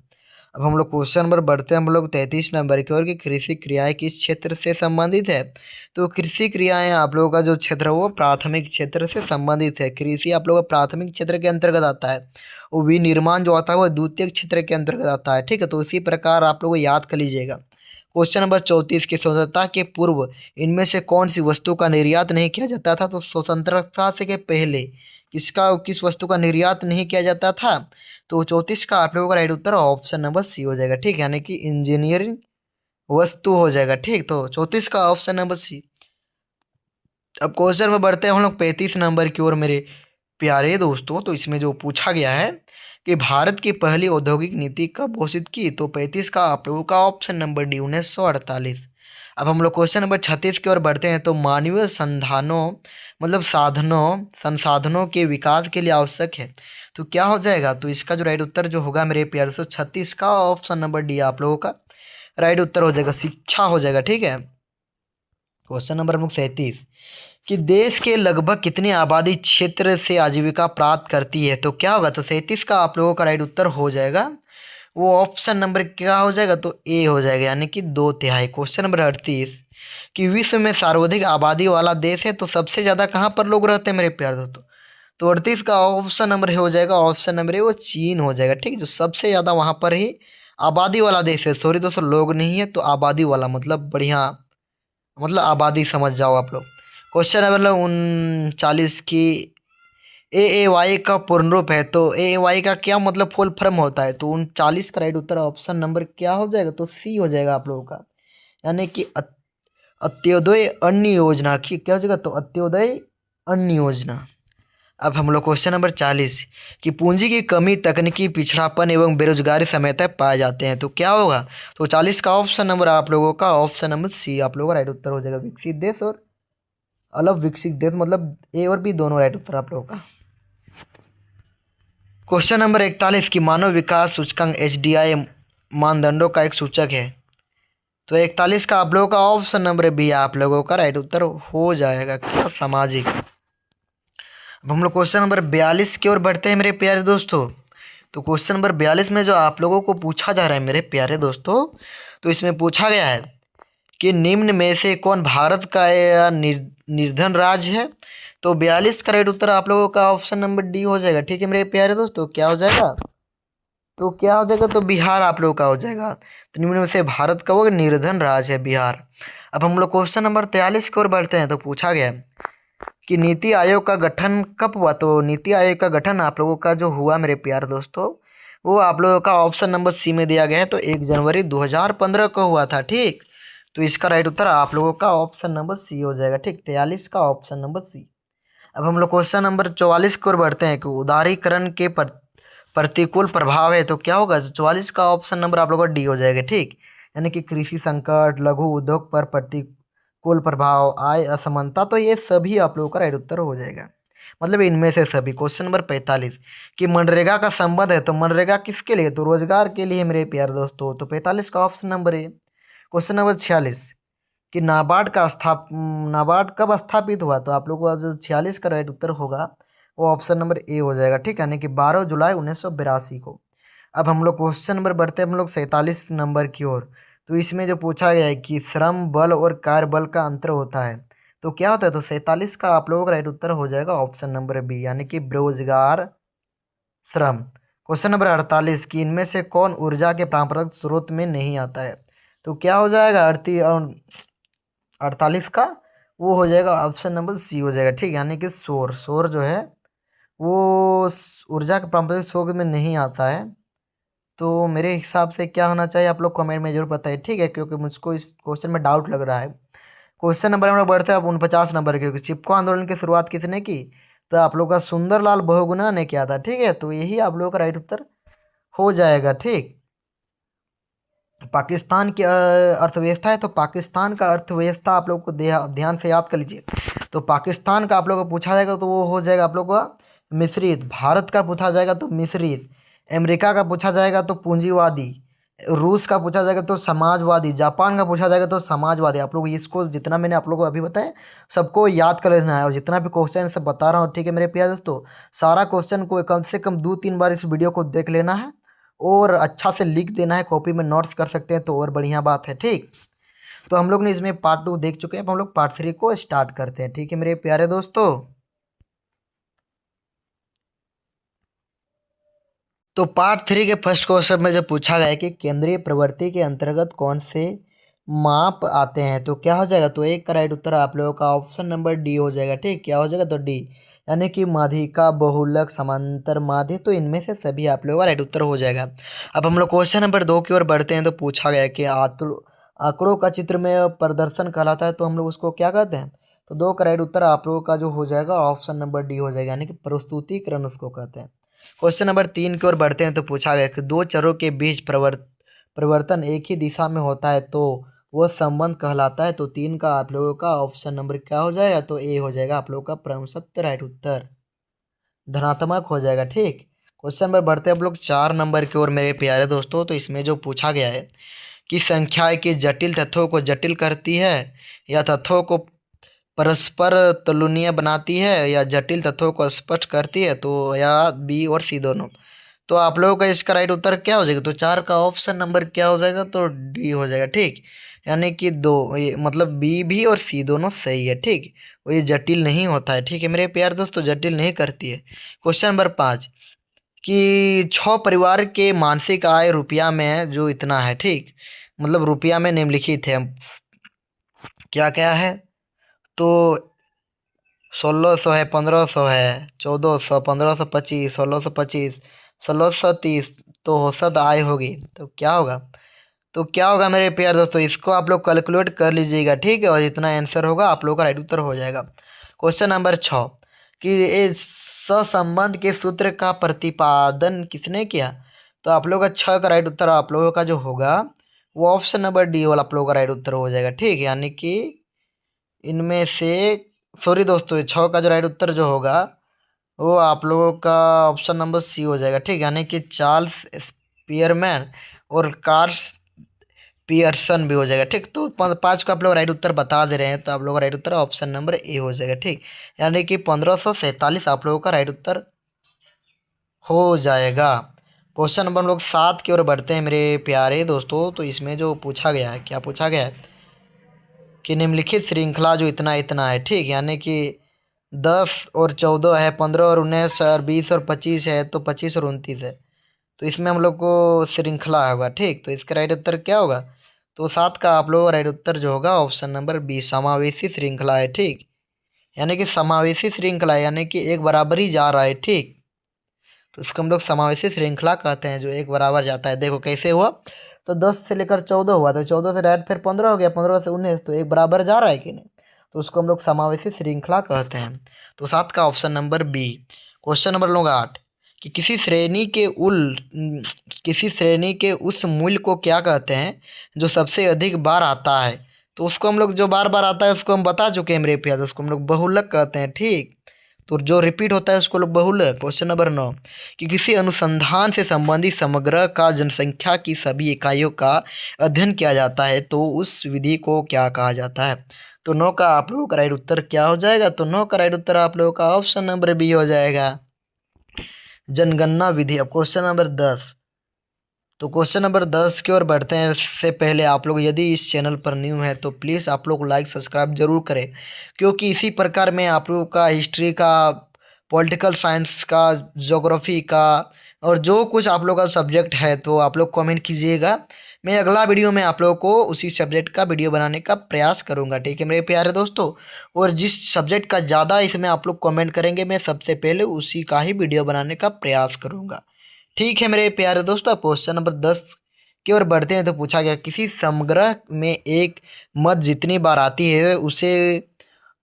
अब हम लोग क्वेश्चन नंबर बढ़ते हैं हम लोग 33 नंबर की ओर की कृषि क्रियाएं किस क्षेत्र से संबंधित है। तो कृषि क्रियाएं आप लोगों का जो क्षेत्र है वो प्राथमिक क्षेत्र से संबंधित है। कृषि आप लोगों का प्राथमिक क्षेत्र के अंतर्गत आता है, वो विनिर्माण जो आता है वो द्वितीय क्षेत्र के अंतर्गत आता है। ठीक है, तो इसी प्रकार आप लोगों को याद कर लीजिएगा। क्वेश्चन नंबर 34 की स्वतंत्रता के पूर्व इनमें से कौन सी वस्तु का निर्यात नहीं किया जाता था। तो स्वतंत्रता से के पहले किस वस्तु का निर्यात नहीं किया जाता था। तो 34 का आप लोगों का राइट उत्तर ऑप्शन नंबर सी हो जाएगा। ठीक, यानी कि इंजीनियरिंग वस्तु हो जाएगा। ठीक, तो 34 का ऑप्शन नंबर सी। अब क्वेश्चन में बढ़ते हैं हम लोग 35 नंबर की ओर मेरे प्यारे दोस्तों। तो इसमें जो पूछा गया है कि भारत की पहली औद्योगिक नीति कब घोषित की। तो 35 का आप लोगों का ऑप्शन नंबर डी 1948। अब हम लोग क्वेश्चन नंबर 36 की ओर बढ़ते हैं। तो मानवीय संधानों मतलब संसाधनों के विकास के लिए आवश्यक है। तो क्या हो जाएगा, तो इसका जो राइट उत्तर जो होगा मेरे प्यारे दोस्तों 36 का ऑप्शन नंबर डी आप लोगों का राइट उत्तर हो जाएगा, शिक्षा हो जाएगा। ठीक है, क्वेश्चन नंबर हम लोग 37 कि देश के लगभग कितनी आबादी क्षेत्र से आजीविका प्राप्त करती है, तो क्या होगा, तो 37 का आप लोगों का राइट उत्तर हो जाएगा वो ऑप्शन नंबर क्या हो जाएगा, तो ए हो जाएगा, यानी कि 2/3। क्वेश्चन नंबर 38 कि विश्व में सर्वाधिक आबादी वाला देश है, तो सबसे ज़्यादा कहाँ पर लोग रहते हैं मेरे प्यारे दोस्तों, तो 38 का ऑप्शन नंबर हो जाएगा, ऑप्शन नंबर ए वो चीन हो जाएगा। ठीक है, जो सबसे ज़्यादा वहाँ पर ही आबादी वाला देश है। सॉरी दोस्तों, लोग नहीं है तो आबादी वाला, मतलब बढ़िया, मतलब आबादी समझ जाओ आप लोग। क्वेश्चन नंबर 39 की ए वाई का पूर्ण रूप है, तो ए वाई का क्या मतलब फुल फॉर्म होता है, तो 39 का राइट उत्तर ऑप्शन नंबर क्या हो जाएगा, तो सी हो जाएगा आप लोगों का, यानी कि अंत्योदय अन्न योजना की क्या हो जाएगा, तो अंत्योदय अन्न योजना। अब हम लोग क्वेश्चन नंबर 40 कि पूंजी की कमी, तकनीकी पिछड़ापन एवं बेरोजगारी समेत पाए जाते हैं, तो क्या होगा, तो 40 का ऑप्शन नंबर आप लोगों का ऑप्शन नंबर सी आप लोगों का राइट उत्तर हो जाएगा। विकसित देश और अलग विकसित देश, मतलब ए और बी दोनों राइट उत्तर आप लोगों का। क्वेश्चन नंबर 41 की मानव विकास सूचकांक HDI मानदंडों का एक सूचक है, तो 41 का आप लोगों का ऑप्शन नंबर बी आप लोगों का राइट उत्तर हो जाएगा, क्या सामाजिक। अब हम लोग क्वेश्चन नंबर 42 की ओर बढ़ते हैं मेरे प्यारे दोस्तों। तो क्वेश्चन नंबर 42 में जो आप लोगों को पूछा जा रहा है मेरे प्यारे दोस्तों, तो इसमें पूछा गया है कि निम्न में से कौन भारत का निर्धन राज्य है, तो 42 का राइट उत्तर आप लोगों का ऑप्शन नंबर डी हो जाएगा। ठीक है मेरे प्यारे दोस्तों, क्या हो जाएगा, तो क्या हो जाएगा, तो बिहार आप लोगों का हो जाएगा। तो निम्न में से भारत का वो निर्धन राज्य है बिहार। अब हम लोग क्वेश्चन नंबर 43 की ओर बढ़ते हैं। तो पूछा गया है कि नीति आयोग का गठन कब हुआ, तो नीति आयोग का गठन आप लोगों का जो हुआ मेरे प्यारे दोस्तों, वो आप लोगों का ऑप्शन नंबर सी में दिया गया है, तो 1 जनवरी 2015 को हुआ था। ठीक, तो इसका राइट उत्तर आप लोगों का ऑप्शन नंबर सी हो जाएगा। ठीक, 43 का ऑप्शन नंबर सी। अब हम लोग क्वेश्चन नंबर 44 की ओर बढ़ते हैं कि उदारीकरण के प्रतिकूल प्रभाव है, तो क्या होगा, 44 का ऑप्शन नंबर आप लोगों का डी हो जाएगा। ठीक, यानी कि कृषि संकट, लघु उद्योग पर प्रतिकूल प्रभाव, आय असमानता, तो ये सभी आप लोगों का राइट उत्तर हो जाएगा, मतलब इनमें से सभी। क्वेश्चन नंबर 45 कि मनरेगा का संबंध है, तो मनरेगा किसके लिए, तो रोजगार के लिए मेरे प्यारे दोस्तों, तो 45 का ऑप्शन नंबर है। क्वेश्चन नंबर 46 कि नाबार्ड कब स्थापित हुआ, तो आप लोगों का जो 46 का राइट उत्तर होगा वो ऑप्शन नंबर ए हो जाएगा। ठीक है, यानी कि 12 जुलाई 1982 को। अब हम लोग क्वेश्चन नंबर बढ़ते हैं हम लोग 47 नंबर की ओर। तो इसमें जो पूछा गया है कि श्रम बल और कार्य बल का अंतर होता है, तो क्या होता है, तो 47 का आप लोगों का राइट उत्तर हो जाएगा ऑप्शन नंबर बी, यानी कि बेरोजगार श्रम। क्वेश्चन नंबर 48 की इनमें से कौन ऊर्जा के पारंपरिक स्रोत में नहीं आता है, तो क्या हो जाएगा, 48 का वो हो जाएगा ऑप्शन नंबर सी हो जाएगा। ठीक, यानी कि सौर सौर जो है वो ऊर्जा के पारंपरिक स्रोत में नहीं आता है। तो मेरे हिसाब से क्या होना चाहिए, आप लोग कमेंट में जरूर बताइए। ठीक है, क्योंकि मुझको इस क्वेश्चन में डाउट लग रहा है। क्वेश्चन नंबर हम लोग बढ़ते हैं अब 49 नंबर के, चिपको आंदोलन की शुरुआत किसने की, तो आप लोग का सुंदरलाल बहुगुणा ने किया था। ठीक है, तो यही आप लोगों का राइट उत्तर हो जाएगा। ठीक, पाकिस्तान की अर्थव्यवस्था है, तो पाकिस्तान का अर्थव्यवस्था आप लोग को ध्यान से याद कर लीजिए। तो पाकिस्तान का आप लोग को पूछा जाएगा तो वो हो जाएगा आप लोग का मिश्रित। भारत का पूछा जाएगा तो मिश्रित। अमेरिका का पूछा जाएगा तो पूंजीवादी। रूस का पूछा जाएगा तो समाजवादी। जापान का पूछा जाएगा तो समाजवादी। आप लोग इसको जितना मैंने आप लोगों को अभी बताया सबको याद कर लेना है, और जितना भी क्वेश्चन सब बता रहा हूँ, ठीक है मेरे प्यारे दोस्तों, सारा क्वेश्चन को कम से कम 2-3 बार इस वीडियो को देख लेना है और अच्छा से लिख देना है, कॉपी में नोट्स कर सकते हैं तो और बढ़िया बात है। ठीक, तो हम लोग ने इसमें पार्ट 2 देख चुके हैं, अब हम लोग पार्ट 3 को स्टार्ट करते हैं। ठीक है मेरे प्यारे दोस्तों, तो पार्ट 3 के फर्स्ट क्वेश्चन में जो पूछा गया है कि केंद्रीय प्रवृत्ति के अंतर्गत कौन से माप आते हैं, तो क्या हो जाएगा, तो एक का राइट उत्तर आप लोगों का ऑप्शन नंबर डी हो जाएगा। ठीक, क्या हो जाएगा, तो डी, यानी कि माध्यिका, बहुलक, समांतर माध्य, तो इनमें से सभी आप लोगों का राइट उत्तर हो जाएगा। अब हम लोग क्वेश्चन नंबर 2 की ओर बढ़ते हैं। तो पूछा गया है कि आंकड़ों का चित्र में प्रदर्शन कहलाता है, तो हम लोग उसको क्या कहते हैं, तो 2 का राइट उत्तर आप लोगों का जो हो जाएगा ऑप्शन नंबर डी हो जाएगा, यानी कि प्रस्तुतिकरण उसको कहते हैं। क्वेश्चन नंबर 3 की ओर बढ़ते हैं। तो पूछा गया कि दो चरों के बीच परिवर्तन एक ही दिशा में होता है तो वो संबंध कहलाता है, तो 3 का आप लोगों का ऑप्शन नंबर क्या हो जाएगा, तो ए हो जाएगा आप लोगों का परम सत्य राइट उत्तर, धनात्मक हो जाएगा। ठीक, क्वेश्चन नंबर बढ़ते हैं आप लोग 4 नंबर की ओर मेरे प्यारे दोस्तों। तो इसमें जो पूछा गया है कि संख्याएं के जटिल तत्वों को जटिल करती है, या तत्वों को परस्पर तुलनीय बनाती है, या जटिल तत्वों को स्पष्ट करती है, तो या बी और सी दोनों। तो आप लोगों का इसका राइट उत्तर क्या हो जाएगा? तो चार का ऑप्शन नंबर क्या हो जाएगा? तो डी हो जाएगा। ठीक, यानी कि दो, ये मतलब बी भी और सी दोनों सही है। ठीक, वो ये जटिल नहीं होता है। ठीक है मेरे प्यारे दोस्तों, जटिल नहीं करती है। क्वेश्चन नंबर 5 कि 6 परिवार के मासिक आय रुपया में जो इतना है, ठीक, मतलब रुपया में निम्नलिखित है, क्या क्या है? तो 1600 है, 1500 है, 1400, 1525, 1625, 1630। तो औसत आय होगी तो क्या होगा? तो क्या होगा मेरे प्यारे दोस्तों, इसको आप लोग कैलकुलेट कर लीजिएगा। ठीक है, और जितना आंसर होगा आप लोगों का राइट उत्तर हो जाएगा। क्वेश्चन नंबर 6 कि इस सहसंबंध के सूत्र का प्रतिपादन किसने किया? तो आप लोगों का 6 का राइट उत्तर आप लोगों का जो होगा वो ऑप्शन नंबर डी वाला आप लोगों का राइट उत्तर हो जाएगा। ठीक, यानी कि इनमें से, सॉरी दोस्तों, ये 6 का जो राइट उत्तर जो होगा वो आप लोगों का ऑप्शन नंबर सी हो जाएगा। ठीक, यानी कि चार्ल्स स्पीयरमैन और कार्ल पियर्सन भी हो जाएगा। ठीक, तो 5 को आप लोग राइट उत्तर बता दे रहे हैं, तो आप लोगों का right Uttar option number A हो जाएगा। ठीक, यानी कि 1547 आप लोगों का राइट उत्तर हो जाएगा। क्वेश्चन नंबर हम लोग 7 की ओर बढ़ते हैं मेरे प्यारे दोस्तों। तो इसमें जो पूछा गया है, क्या पूछा गया है कि निम्नलिखित श्रृंखला जो इतना इतना है, ठीक, यानी कि 10 और 14 है, 15 और 19 और 20 और 25 है, तो 25 और 29 है। तो इसमें हम लोग को श्रृंखला होगा। ठीक, तो इसका राइट उत्तर क्या होगा? तो 7 का आप लोगों का राइट उत्तर जो होगा ऑप्शन नंबर बी, समावेशी श्रृंखला है। ठीक, यानी कि समावेशी श्रृंखला यानी कि एक बराबर ही जा रहा है। ठीक, तो इसको हम लोग समावेशी श्रृंखला कहते हैं, जो एक बराबर जाता है। देखो कैसे हुआ, तो 10 से लेकर 14 हुआ, तो 14 से डायरेक्ट फिर 15 हो गया, 15 से 19, तो एक बराबर जा रहा है कि नहीं? तो उसको हम लोग समावेशी श्रृंखला कहते हैं। तो 7 का option number B. Question number लोग 8 कि किसी श्रेणी के उस मूल्य को क्या कहते हैं जो सबसे अधिक बार आता है? तो उसको हम लोग, जो बार बार आता है उसको हम बता चुके हैं मेरे प्यार, उसको हम लोग बहुलक कहते हैं। ठीक, तो जो रिपीट होता है उसको लोग बहुलक। क्वेश्चन नंबर 9 कि किसी अनुसंधान से संबंधित समग्र का जनसंख्या की सभी इकाइयों का अध्ययन किया जाता है, तो उस विधि को क्या कहा जाता है? तो 9 का आप लोगों का राइट उत्तर क्या हो जाएगा? तो 9 का राइट उत्तर आप लोगों का ऑप्शन नंबर बी हो जाएगा, जनगणना विधि। अब क्वेश्चन नंबर 10, तो क्वेश्चन नंबर 10 की ओर बढ़ते हैं। इससे पहले आप लोग यदि इस चैनल पर न्यू हैं तो प्लीज़ आप लोग लाइक सब्सक्राइब जरूर करें, क्योंकि इसी प्रकार मैं आप लोगों का हिस्ट्री का, पॉलिटिकल साइंस का, ज्योग्राफी का, और जो कुछ आप लोग का सब्जेक्ट है तो आप लोग कमेंट कीजिएगा। मैं अगला वीडियो में आप लोगों को उसी सब्जेक्ट का वीडियो बनाने का प्रयास करूंगा। ठीक है मेरे प्यारे दोस्तों, और जिस सब्जेक्ट का ज़्यादा इसमें आप लोग कमेंट करेंगे, मैं सबसे पहले उसी का ही वीडियो बनाने का प्रयास करूंगा। ठीक है मेरे प्यारे दोस्तों, क्वेश्चन नंबर 10 की ओर बढ़ते हैं। तो पूछा गया किसी समग्र में एक मद जितनी बार आती है उसे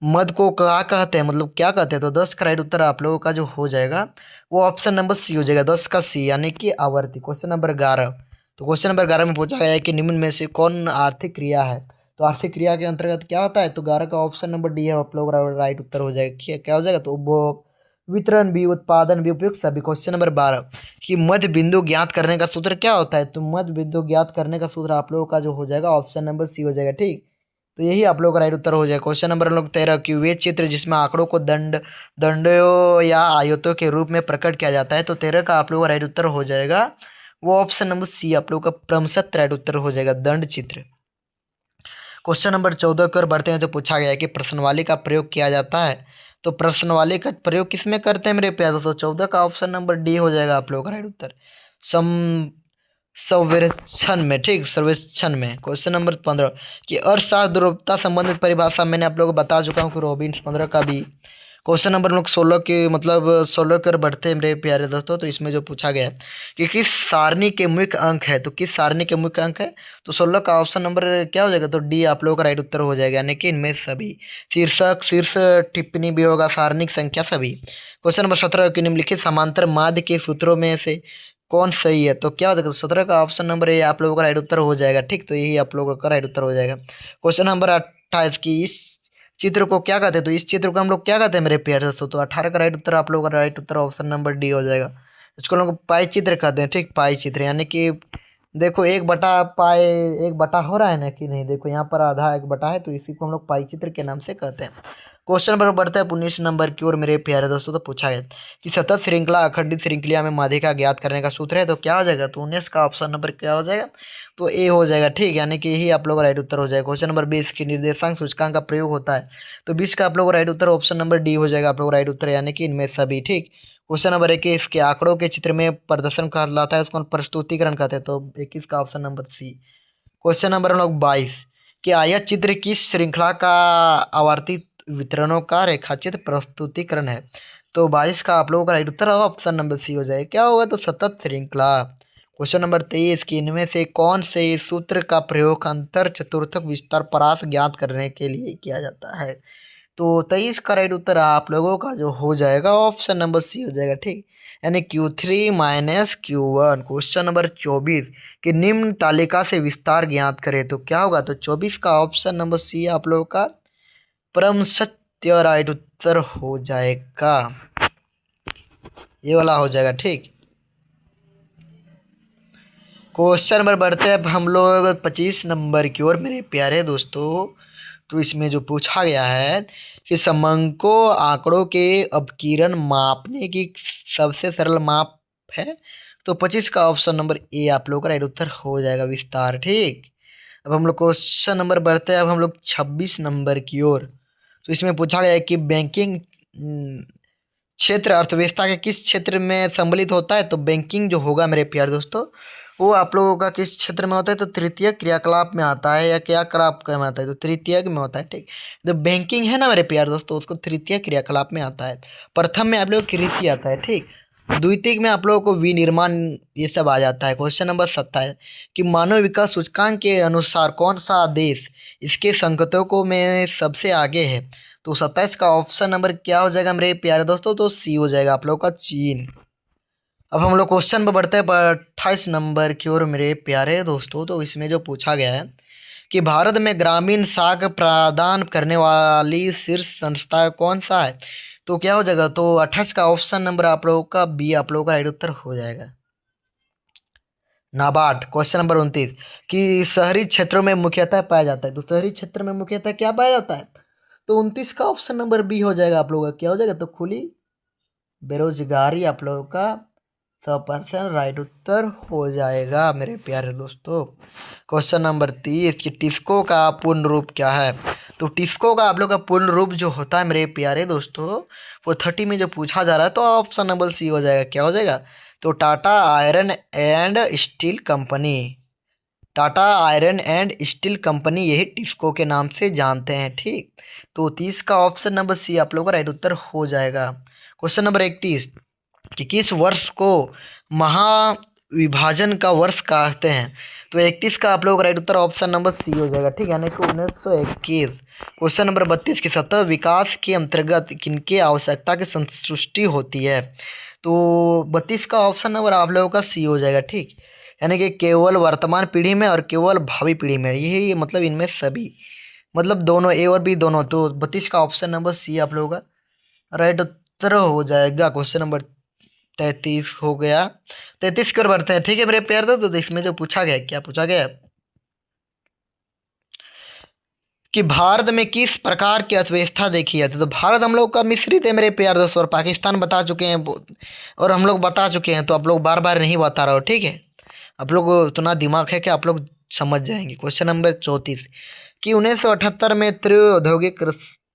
मद को क्या कहते हैं, मतलब क्या कहते हैं? तो 10 का राइट उत्तर आप लोगों का जो हो जाएगा वो ऑप्शन नंबर सी हो जाएगा, 10 का सी, यानी कि आवर्ती। क्वेश्चन नंबर 11, तो क्वेश्चन नंबर 11 में पूछा गया है कि निम्न में से कौन आर्थिक क्रिया है? तो आर्थिक क्रिया के अंतर्गत क्या होता है? तो 11 का ऑप्शन नंबर डी है, आप लोगों का राइट उत्तर हो जाएगा। क्या हो जाएगा? तो उपभोग, वितरण भी, उत्पादन भी, उपयुक्त सभी। क्वेश्चन नंबर 12 कि मध्य बिंदु ज्ञात करने का सूत्र क्या होता है? तो मध्य बिंदु ज्ञात करने का सूत्र आप लोगों का जो हो जाएगा ऑप्शन नंबर सी हो जाएगा। ठीक, तो यही आप लोगों का राइट उत्तर हो जाएगा। क्वेश्चन नंबर लोग 13 कि वे चित्र जिसमें आंकड़ों को दंडों या आयतों के रूप में प्रकट किया जाता है, तो 13 का आप लोगों का राइट उत्तर हो जाएगा वो ऑप्शन नंबर सी, आप लोगों का क्रमशः राइट उत्तर हो जाएगा, दंड चित्र। क्वेश्चन नंबर 14 की ओर बढ़ते हैं। तो पूछा गया है कि प्रश्नवाली का प्रयोग किया जाता है, तो प्रश्नवाली का प्रयोग किस में करते हैं मेरे प्यारे दोस्तों? 14 का ऑप्शन नंबर डी हो जाएगा आप लोगों का राइट उत्तर, सम सर्वेक्षण में। ठीक, सर्वेक्षण में। क्वेश्चन नंबर 15 कि अर्थशास्त्र ध्रुवता संबंधित परिभाषा मैंने आप लोगों को बता चुका हूँ कि रॉबिन्स 15 का भी। क्वेश्चन नंबर लोग 16 के, मतलब 16 कर बढ़ते हैं मेरे प्यारे दोस्तों। तो इसमें जो पूछा गया है कि किस सारणी के मुख्य अंक है, तो किस सारणी के मुख्य अंक है? तो 16 का ऑप्शन नंबर क्या हो जाएगा? तो डी आप लोगों का राइट उत्तर हो जाएगा, यानी कि इनमें सभी, शीर्षक, शीर्ष टिप्पणी भी होगा, सारणिक संख्या सभी। क्वेश्चन नंबर 17 कि निम्नलिखित समांतर माध्य के सूत्रों में से कौन सही है? तो क्या हो जाएगा? 17 का ऑप्शन नंबर ए आप लोगों का राइट उत्तर हो जाएगा। ठीक, तो यही आप लोगों का राइट उत्तर हो जाएगा। क्वेश्चन नंबर 28 की इस चित्र को क्या कहते हैं? तो इस चित्र को हम लोग क्या कहते हैं मेरे प्यारे दोस्तों? तो 18 का राइट उत्तर आप लोगों का राइट उत्तर ऑप्शन नंबर डी हो जाएगा। इसको हम लोग पाई चित्र कहते हैं। ठीक, पाई चित्र, यानी कि देखो एक बटा पाए, एक बटा हो रहा है ना कि नहीं, देखो यहाँ पर आधा एक बटा है, तो इसी को हम लोग पाई चित्र के नाम से कहते हैं। क्वेश्चन नंबर बढ़ता है 19 नंबर की ओर मेरे प्यारे दोस्तों। तो पूछा गया कि सतत श्रृंखला अखंडित श्रृंखला में माध्यिका ज्ञात करने का सूत्र है, तो क्या हो जाएगा, तो 19 का ऑप्शन नंबर क्या हो जाएगा, तो ए हो जाएगा। ठीक, यानी कि यही आप लोग का राइट उत्तर हो जाएगा। क्वेश्चन नंबर 20 की निर्देशांक सूचकांक का प्रयोग होता है, तो 20 का आप लोग राइट उत्तर ऑप्शन नंबर डी हो जाएगा आप लोग राइट उत्तर, यानी कि इनमें सभी। ठीक, क्वेश्चन नंबर 21 के आंकड़ों के चित्र में प्रदर्शन कहलाता है, उसको प्रस्तुतिकरण कहते हैं, तो 21 का option number C. Question number हम लोग 22 कि आयत चित्र किस श्रृंखला का आवर्ती वितरणों का रेखाचित्र प्रस्तुतिकरण है, तो 22 का आप लोगों का राइट उत्तर ऑप्शन नंबर सी हो जाएगा। क्या होगा, तो सतत श्रृंखला। क्वेश्चन नंबर 23 कि इनमें से कौन से सूत्र का प्रयोग अंतर चतुर्थक विस्तार परास ज्ञात करने के लिए किया जाता है, तो 23 का राइट उत्तर आप लोगों का जो हो जाएगा ऑप्शन नंबर सी हो जाएगा। ठीक, यानी Q3 minus Q1। Question number 24 कि निम्न तालिका से विस्तार ज्ञात करें, तो क्या होगा, तो 24 का ऑप्शन नंबर सी आप लोगों का परम सत्य राइट उत्तर हो जाएगा, ये वाला हो जाएगा। ठीक, क्वेश्चन नंबर बढ़ते हैं अब हम लोग 25 नंबर की ओर मेरे प्यारे दोस्तों। तो इसमें जो पूछा गया है कि समंको आंकड़ों के अपकीरण मापने की सबसे सरल माप है, तो 25 का ऑप्शन नंबर ए आप लोग का राइट उत्तर हो जाएगा, विस्तार। ठीक, अब हम लोग क्वेश्चन नंबर बढ़ते हैं अब हम लोग 26 नंबर की ओर। तो इसमें पूछा गया है कि बैंकिंग क्षेत्र अर्थव्यवस्था के किस क्षेत्र में सम्मिलित होता है, तो बैंकिंग जो होगा मेरे प्यारे दोस्तों, वो आप लोगों का किस क्षेत्र में होता है, तो तृतीय क्रियाकलाप में आता है, या क्रियाकलाप में आता है, तो तृतीय में होता है। ठीक, तो बैंकिंग है ना मेरे प्यारे दोस्तों, उसको तृतीय क्रियाकलाप में आता है। प्रथम में आप लोग कृषि आता है। ठीक, द्वितीय में आप लोगों को विनिर्माण ये सब आ जाता है। क्वेश्चन नंबर 27 कि मानव विकास सूचकांक के अनुसार कौन सा देश इसके संकेतकों में सबसे आगे है, तो 27 का ऑप्शन नंबर क्या हो जाएगा मेरे प्यारे दोस्तों, तो सी हो जाएगा आप लोग का, चीन। अब हम लोग क्वेश्चन पर बढ़ते हैं 28 नंबर की ओर मेरे प्यारे दोस्तों। तो इसमें जो पूछा गया है कि भारत में ग्रामीण साख प्रदान करने वाली शीर्ष संस्था कौन सा है, तो क्या हो जाएगा, तो 28 का ऑप्शन नंबर आप लोगों का बी आप लोगों का राइट उत्तर हो जाएगा, नाबार्ड। क्वेश्चन नंबर 29 कि शहरी क्षेत्रों में मुख्यतः पाया जाता है, तो शहरी क्षेत्र में मुख्यतः क्या पाया जाता है, तो 29 का ऑप्शन नंबर बी हो जाएगा आप लोगों का, क्या हो जाएगा, तो खुली बेरोजगारी आप लोगों का 100% राइट उत्तर हो जाएगा मेरे प्यारे दोस्तों। क्वेश्चन नंबर 30 कि टिस्को का पूर्ण रूप क्या है, तो टिस्को का आप लोग का पूर्ण रूप जो होता है मेरे प्यारे दोस्तों, वो 30 में जो पूछा जा रहा है, तो ऑप्शन नंबर सी हो जाएगा, क्या हो जाएगा, तो Tata iron and steel company. Tata iron and steel company यही टिस्को के नाम से जानते हैं। ठीक, तो 30 का ऑप्शन नंबर सी आप लोगों का राइट उत्तर हो जाएगा। क्वेश्चन नंबर 31 कि किस वर्ष को महाविभाजन का वर्ष कहते हैं, तो 31 का आप लोग राइट उत्तर ऑप्शन नंबर सी हो जाएगा। ठीक, यानी कि 1921। क्वेश्चन नंबर 32 कि सतत विकास के अंतर्गत किनके आवश्यकता की संतुष्टि होती है, तो 32 का ऑप्शन नंबर आप लोगों का सी हो जाएगा। ठीक, यानी कि केवल वर्तमान पीढ़ी में और केवल भावी पीढ़ी में, यही मतलब इनमें सभी, मतलब दोनों ए और बी दोनों, तो 32 का ऑप्शन नंबर सी आप लोगों का राइट उत्तर हो जाएगा। क्वेश्चन नंबर 33 हो गया, 33 की ओर बढ़ते हैं। ठीक है मेरे प्यार दोस्तों, तो इसमें जो पूछा गया, क्या पूछा गया कि भारत में किस प्रकार की अर्थव्यवस्था देखी जाती है, तो भारत हम लोग का मिश्रित है मेरे प्यार दोस्तों, और पाकिस्तान बता चुके हैं और हम लोग बता चुके हैं, तो आप लोग बार बार नहीं बता रहे हो। ठीक है, आप लोग को इतना दिमाग है कि आप लोग समझ जाएंगे। क्वेश्चन नंबर 34 कि 1978 में तीव्र औद्योगिक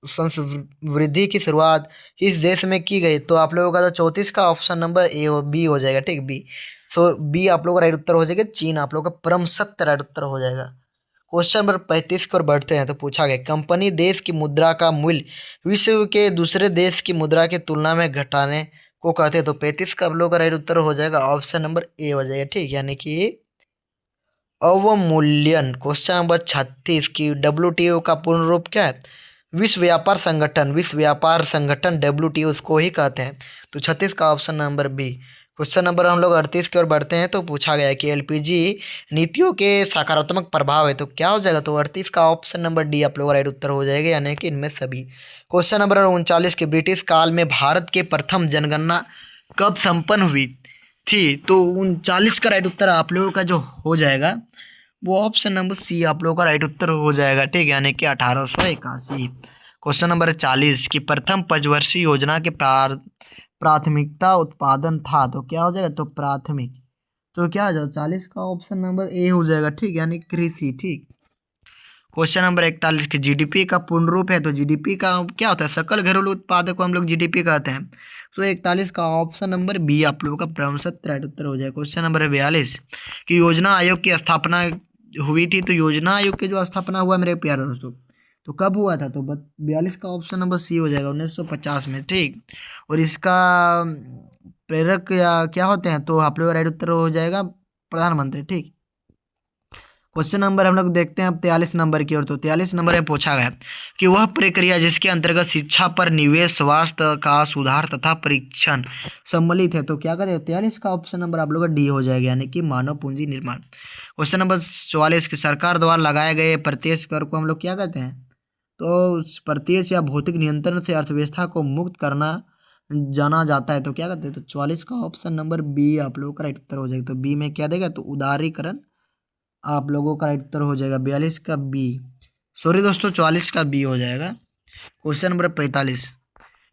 संवृद्धि की शुरुआत इस देश में की गई, तो आप लोगों का तो 34 का ऑप्शन नंबर ए और बी हो जाएगा। ठीक, बी, सो बी आप लोगों का राइट उत्तर हो जाएगा, चीन आप लोगों का परम सत्य राइट उत्तर हो जाएगा। क्वेश्चन नंबर 35 की ओर बढ़ते हैं। तो पूछा गया कंपनी देश की मुद्रा का मूल्य विश्व के दूसरे देश की मुद्रा की तुलना में घटाने को कहते हैं, तो 35 का आप लोगों का राइट उत्तर हो जाएगा, ऑप्शन नंबर ए हो जाएगा। ठीक, यानी कि अवमूल्यन। क्वेश्चन नंबर 36 की WTO का पूर्ण रूप क्या है, विश्व व्यापार संगठन। विश्व व्यापार संगठन WTO इसको ही कहते हैं, तो 36 का option number B. Question number हम लोग 38 की ओर बढ़ते हैं। तो पूछा गया है कि LPG नीतियों के सकारात्मक प्रभाव है, तो क्या हो जाएगा, तो 38 का ऑप्शन नंबर डी आप लोग राइट उत्तर हो जाएगा, यानी कि इनमें सभी। क्वेश्चन नंबर 39 की ब्रिटिश काल में भारत के प्रथम जनगणना कब संपन्न हुई, थी, तो 39 का राइट उत्तर आप लोगों का जो हो जाएगा वो ऑप्शन नंबर सी आप लोगों का राइट उत्तर हो जाएगा। ठीक, यानी कि 1881। क्वेश्चन नंबर 40 की प्रथम पंचवर्षीय योजना के प्राथमिकता उत्पादन था, तो क्या हो जाएगा, तो प्राथमिक, तो क्या हो जाएगा 40 का ऑप्शन नंबर ए हो जाएगा। ठीक, यानी कृषि। ठीक, क्वेश्चन नंबर 41 की जीडीपी का पूर्ण रूप है, तो जीडीपी का क्या होता है, सकल घरेलू उत्पाद को हम लोग जीडीपी कहते हैं। तो 41 का ऑप्शन नंबर बी आप लोगों का प्रथम राइट उत्तर हो जाएगा। क्वेश्चन नंबर 42 की योजना आयोग की स्थापना हुई थी, तो योजना आयोग की जो स्थापना हुआ मेरे प्यारे दोस्तों, तो कब हुआ था, तो 42 का ऑप्शन नंबर सी हो जाएगा, 1950 में। ठीक, और इसका प्रेरक या क्या होते हैं, तो आप लोग का राइट उत्तर हो जाएगा प्रधानमंत्री। ठीक, क्वेश्चन नंबर हम लोग देखते हैं अब 43 नंबर की ओर। तो 43 नंबर में पूछा गया कि वह प्रक्रिया जिसके अंतर्गत शिक्षा पर निवेश, स्वास्थ्य का सुधार तथा परीक्षण सम्मिलित है, तो क्या कहते हैं, 43 का ऑप्शन नंबर आप लोग का डी हो जाएगा, यानी कि मानव पूंजी निर्माण। क्वेश्चन नंबर 44 की सरकार द्वारा लगाए गए प्रत्यक्ष कर को हम लोग क्या कहते हैं, तो प्रत्यक्ष या भौतिक नियंत्रण से अर्थव्यवस्था को मुक्त करना जाना जाता है, तो क्या कहते हैं, तो 44 का ऑप्शन नंबर बी आप लोगों का राइट उत्तर हो जाएगा। तो बी में क्या देगा, तो उदारीकरण आप लोगों का राइट उत्तर हो जाएगा। 42 का बी, सॉरी दोस्तों 44 का बी हो जाएगा। क्वेश्चन नंबर 45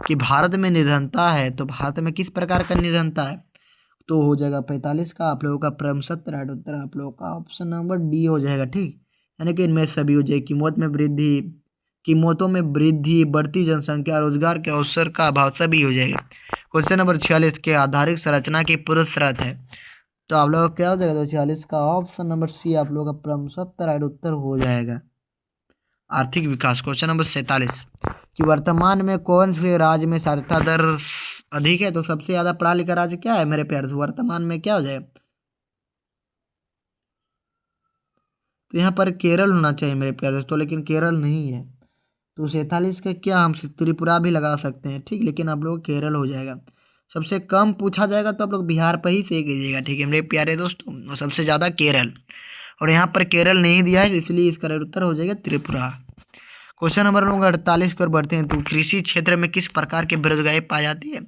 कि भारत में निर्धनता है, तो भारत में किस प्रकार का निर्धनता है, तो हो जाएगा 45 का आप लोगों का प्रथम राइट उत्तर आप लोगों का ऑप्शन नंबर डी हो जाएगा। ठीक, यानी कि इनमें सभी हो जाएगी। कीमतों में वृद्धि, बढ़ती जनसंख्या, रोजगार के अवसर का अभाव, सभी हो जाएगा। क्वेश्चन नंबर 46 के आधारिक संरचना की पूर्व शर्त है, तो आप लोग का क्या हो जाएगा, तो 46 का ऑप्शन नंबर सी आप लोग का प्रथम राइट उत्तर हो जाएगा, आर्थिक विकास। क्वेश्चन नंबर 47 कि वर्तमान में कौन से राज्य में साक्षरता दर अधिक है, तो सबसे ज्यादा पढ़ा लिखा राज्य क्या है मेरे प्यारे, वर्तमान में क्या हो जाएगा, तो यहाँ पर केरल होना चाहिए मेरे प्यारे दोस्तों, लेकिन केरल नहीं है। तो 47 का क्या हम त्रिपुरा भी लगा सकते हैं। ठीक, लेकिन आप लोग केरल हो जाएगा। सबसे कम पूछा जाएगा तो आप लोग बिहार पर ही से कीजिएगा। ठीक है मेरे प्यारे दोस्तों, और सबसे ज़्यादा केरल, और यहाँ पर केरल नहीं दिया है, इसलिए इसका राइट उत्तर हो जाएगा त्रिपुरा। क्वेश्चन नंबर लोग 48 पर बढ़ते हैं। तो कृषि क्षेत्र में किस प्रकार की बेरोजगारी पाई जाती है,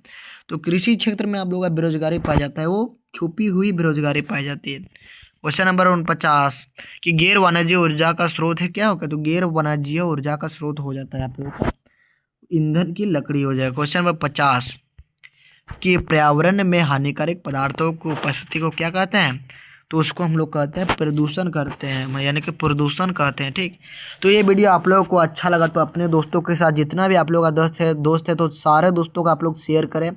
तो कृषि क्षेत्र में आप लोगों का बेरोजगारी पाया जाता है, वो छुपी हुई बेरोजगारी पाई जाती है। क्वेश्चन नंबर 49 कि गैर वाणिज्यिक ऊर्जा का स्रोत है, क्या होगा, तो गैर वाणिज्यिक ऊर्जा का स्रोत हो जाता है आप लोगों का ईंधन की लकड़ी हो जाएगा। क्वेश्चन नंबर 50 कि पर्यावरण में हानिकारक पदार्थों की उपस्थिति को क्या कहते हैं, तो उसको हम लोग कहते हैं प्रदूषण करते हैं, यानी कि प्रदूषण कहते हैं। ठीक, तो ये वीडियो आप लोगों को अच्छा लगा तो अपने दोस्तों के साथ, जितना भी आप लोग का दोस्त है तो सारे दोस्तों को आप लोग शेयर करें,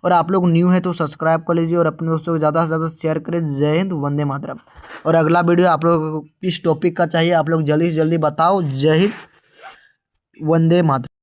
और आप लोग न्यू है तो सब्सक्राइब कर लीजिए और अपने दोस्तों को ज़्यादा से ज़्यादा शेयर करें। जय हिंद, वंदे मातरम। और अगला वीडियो आप लोगों को किस टॉपिक का चाहिए आप लोग जल्दी से जल्दी बताओ। जय हिंद, वंदे मातरम।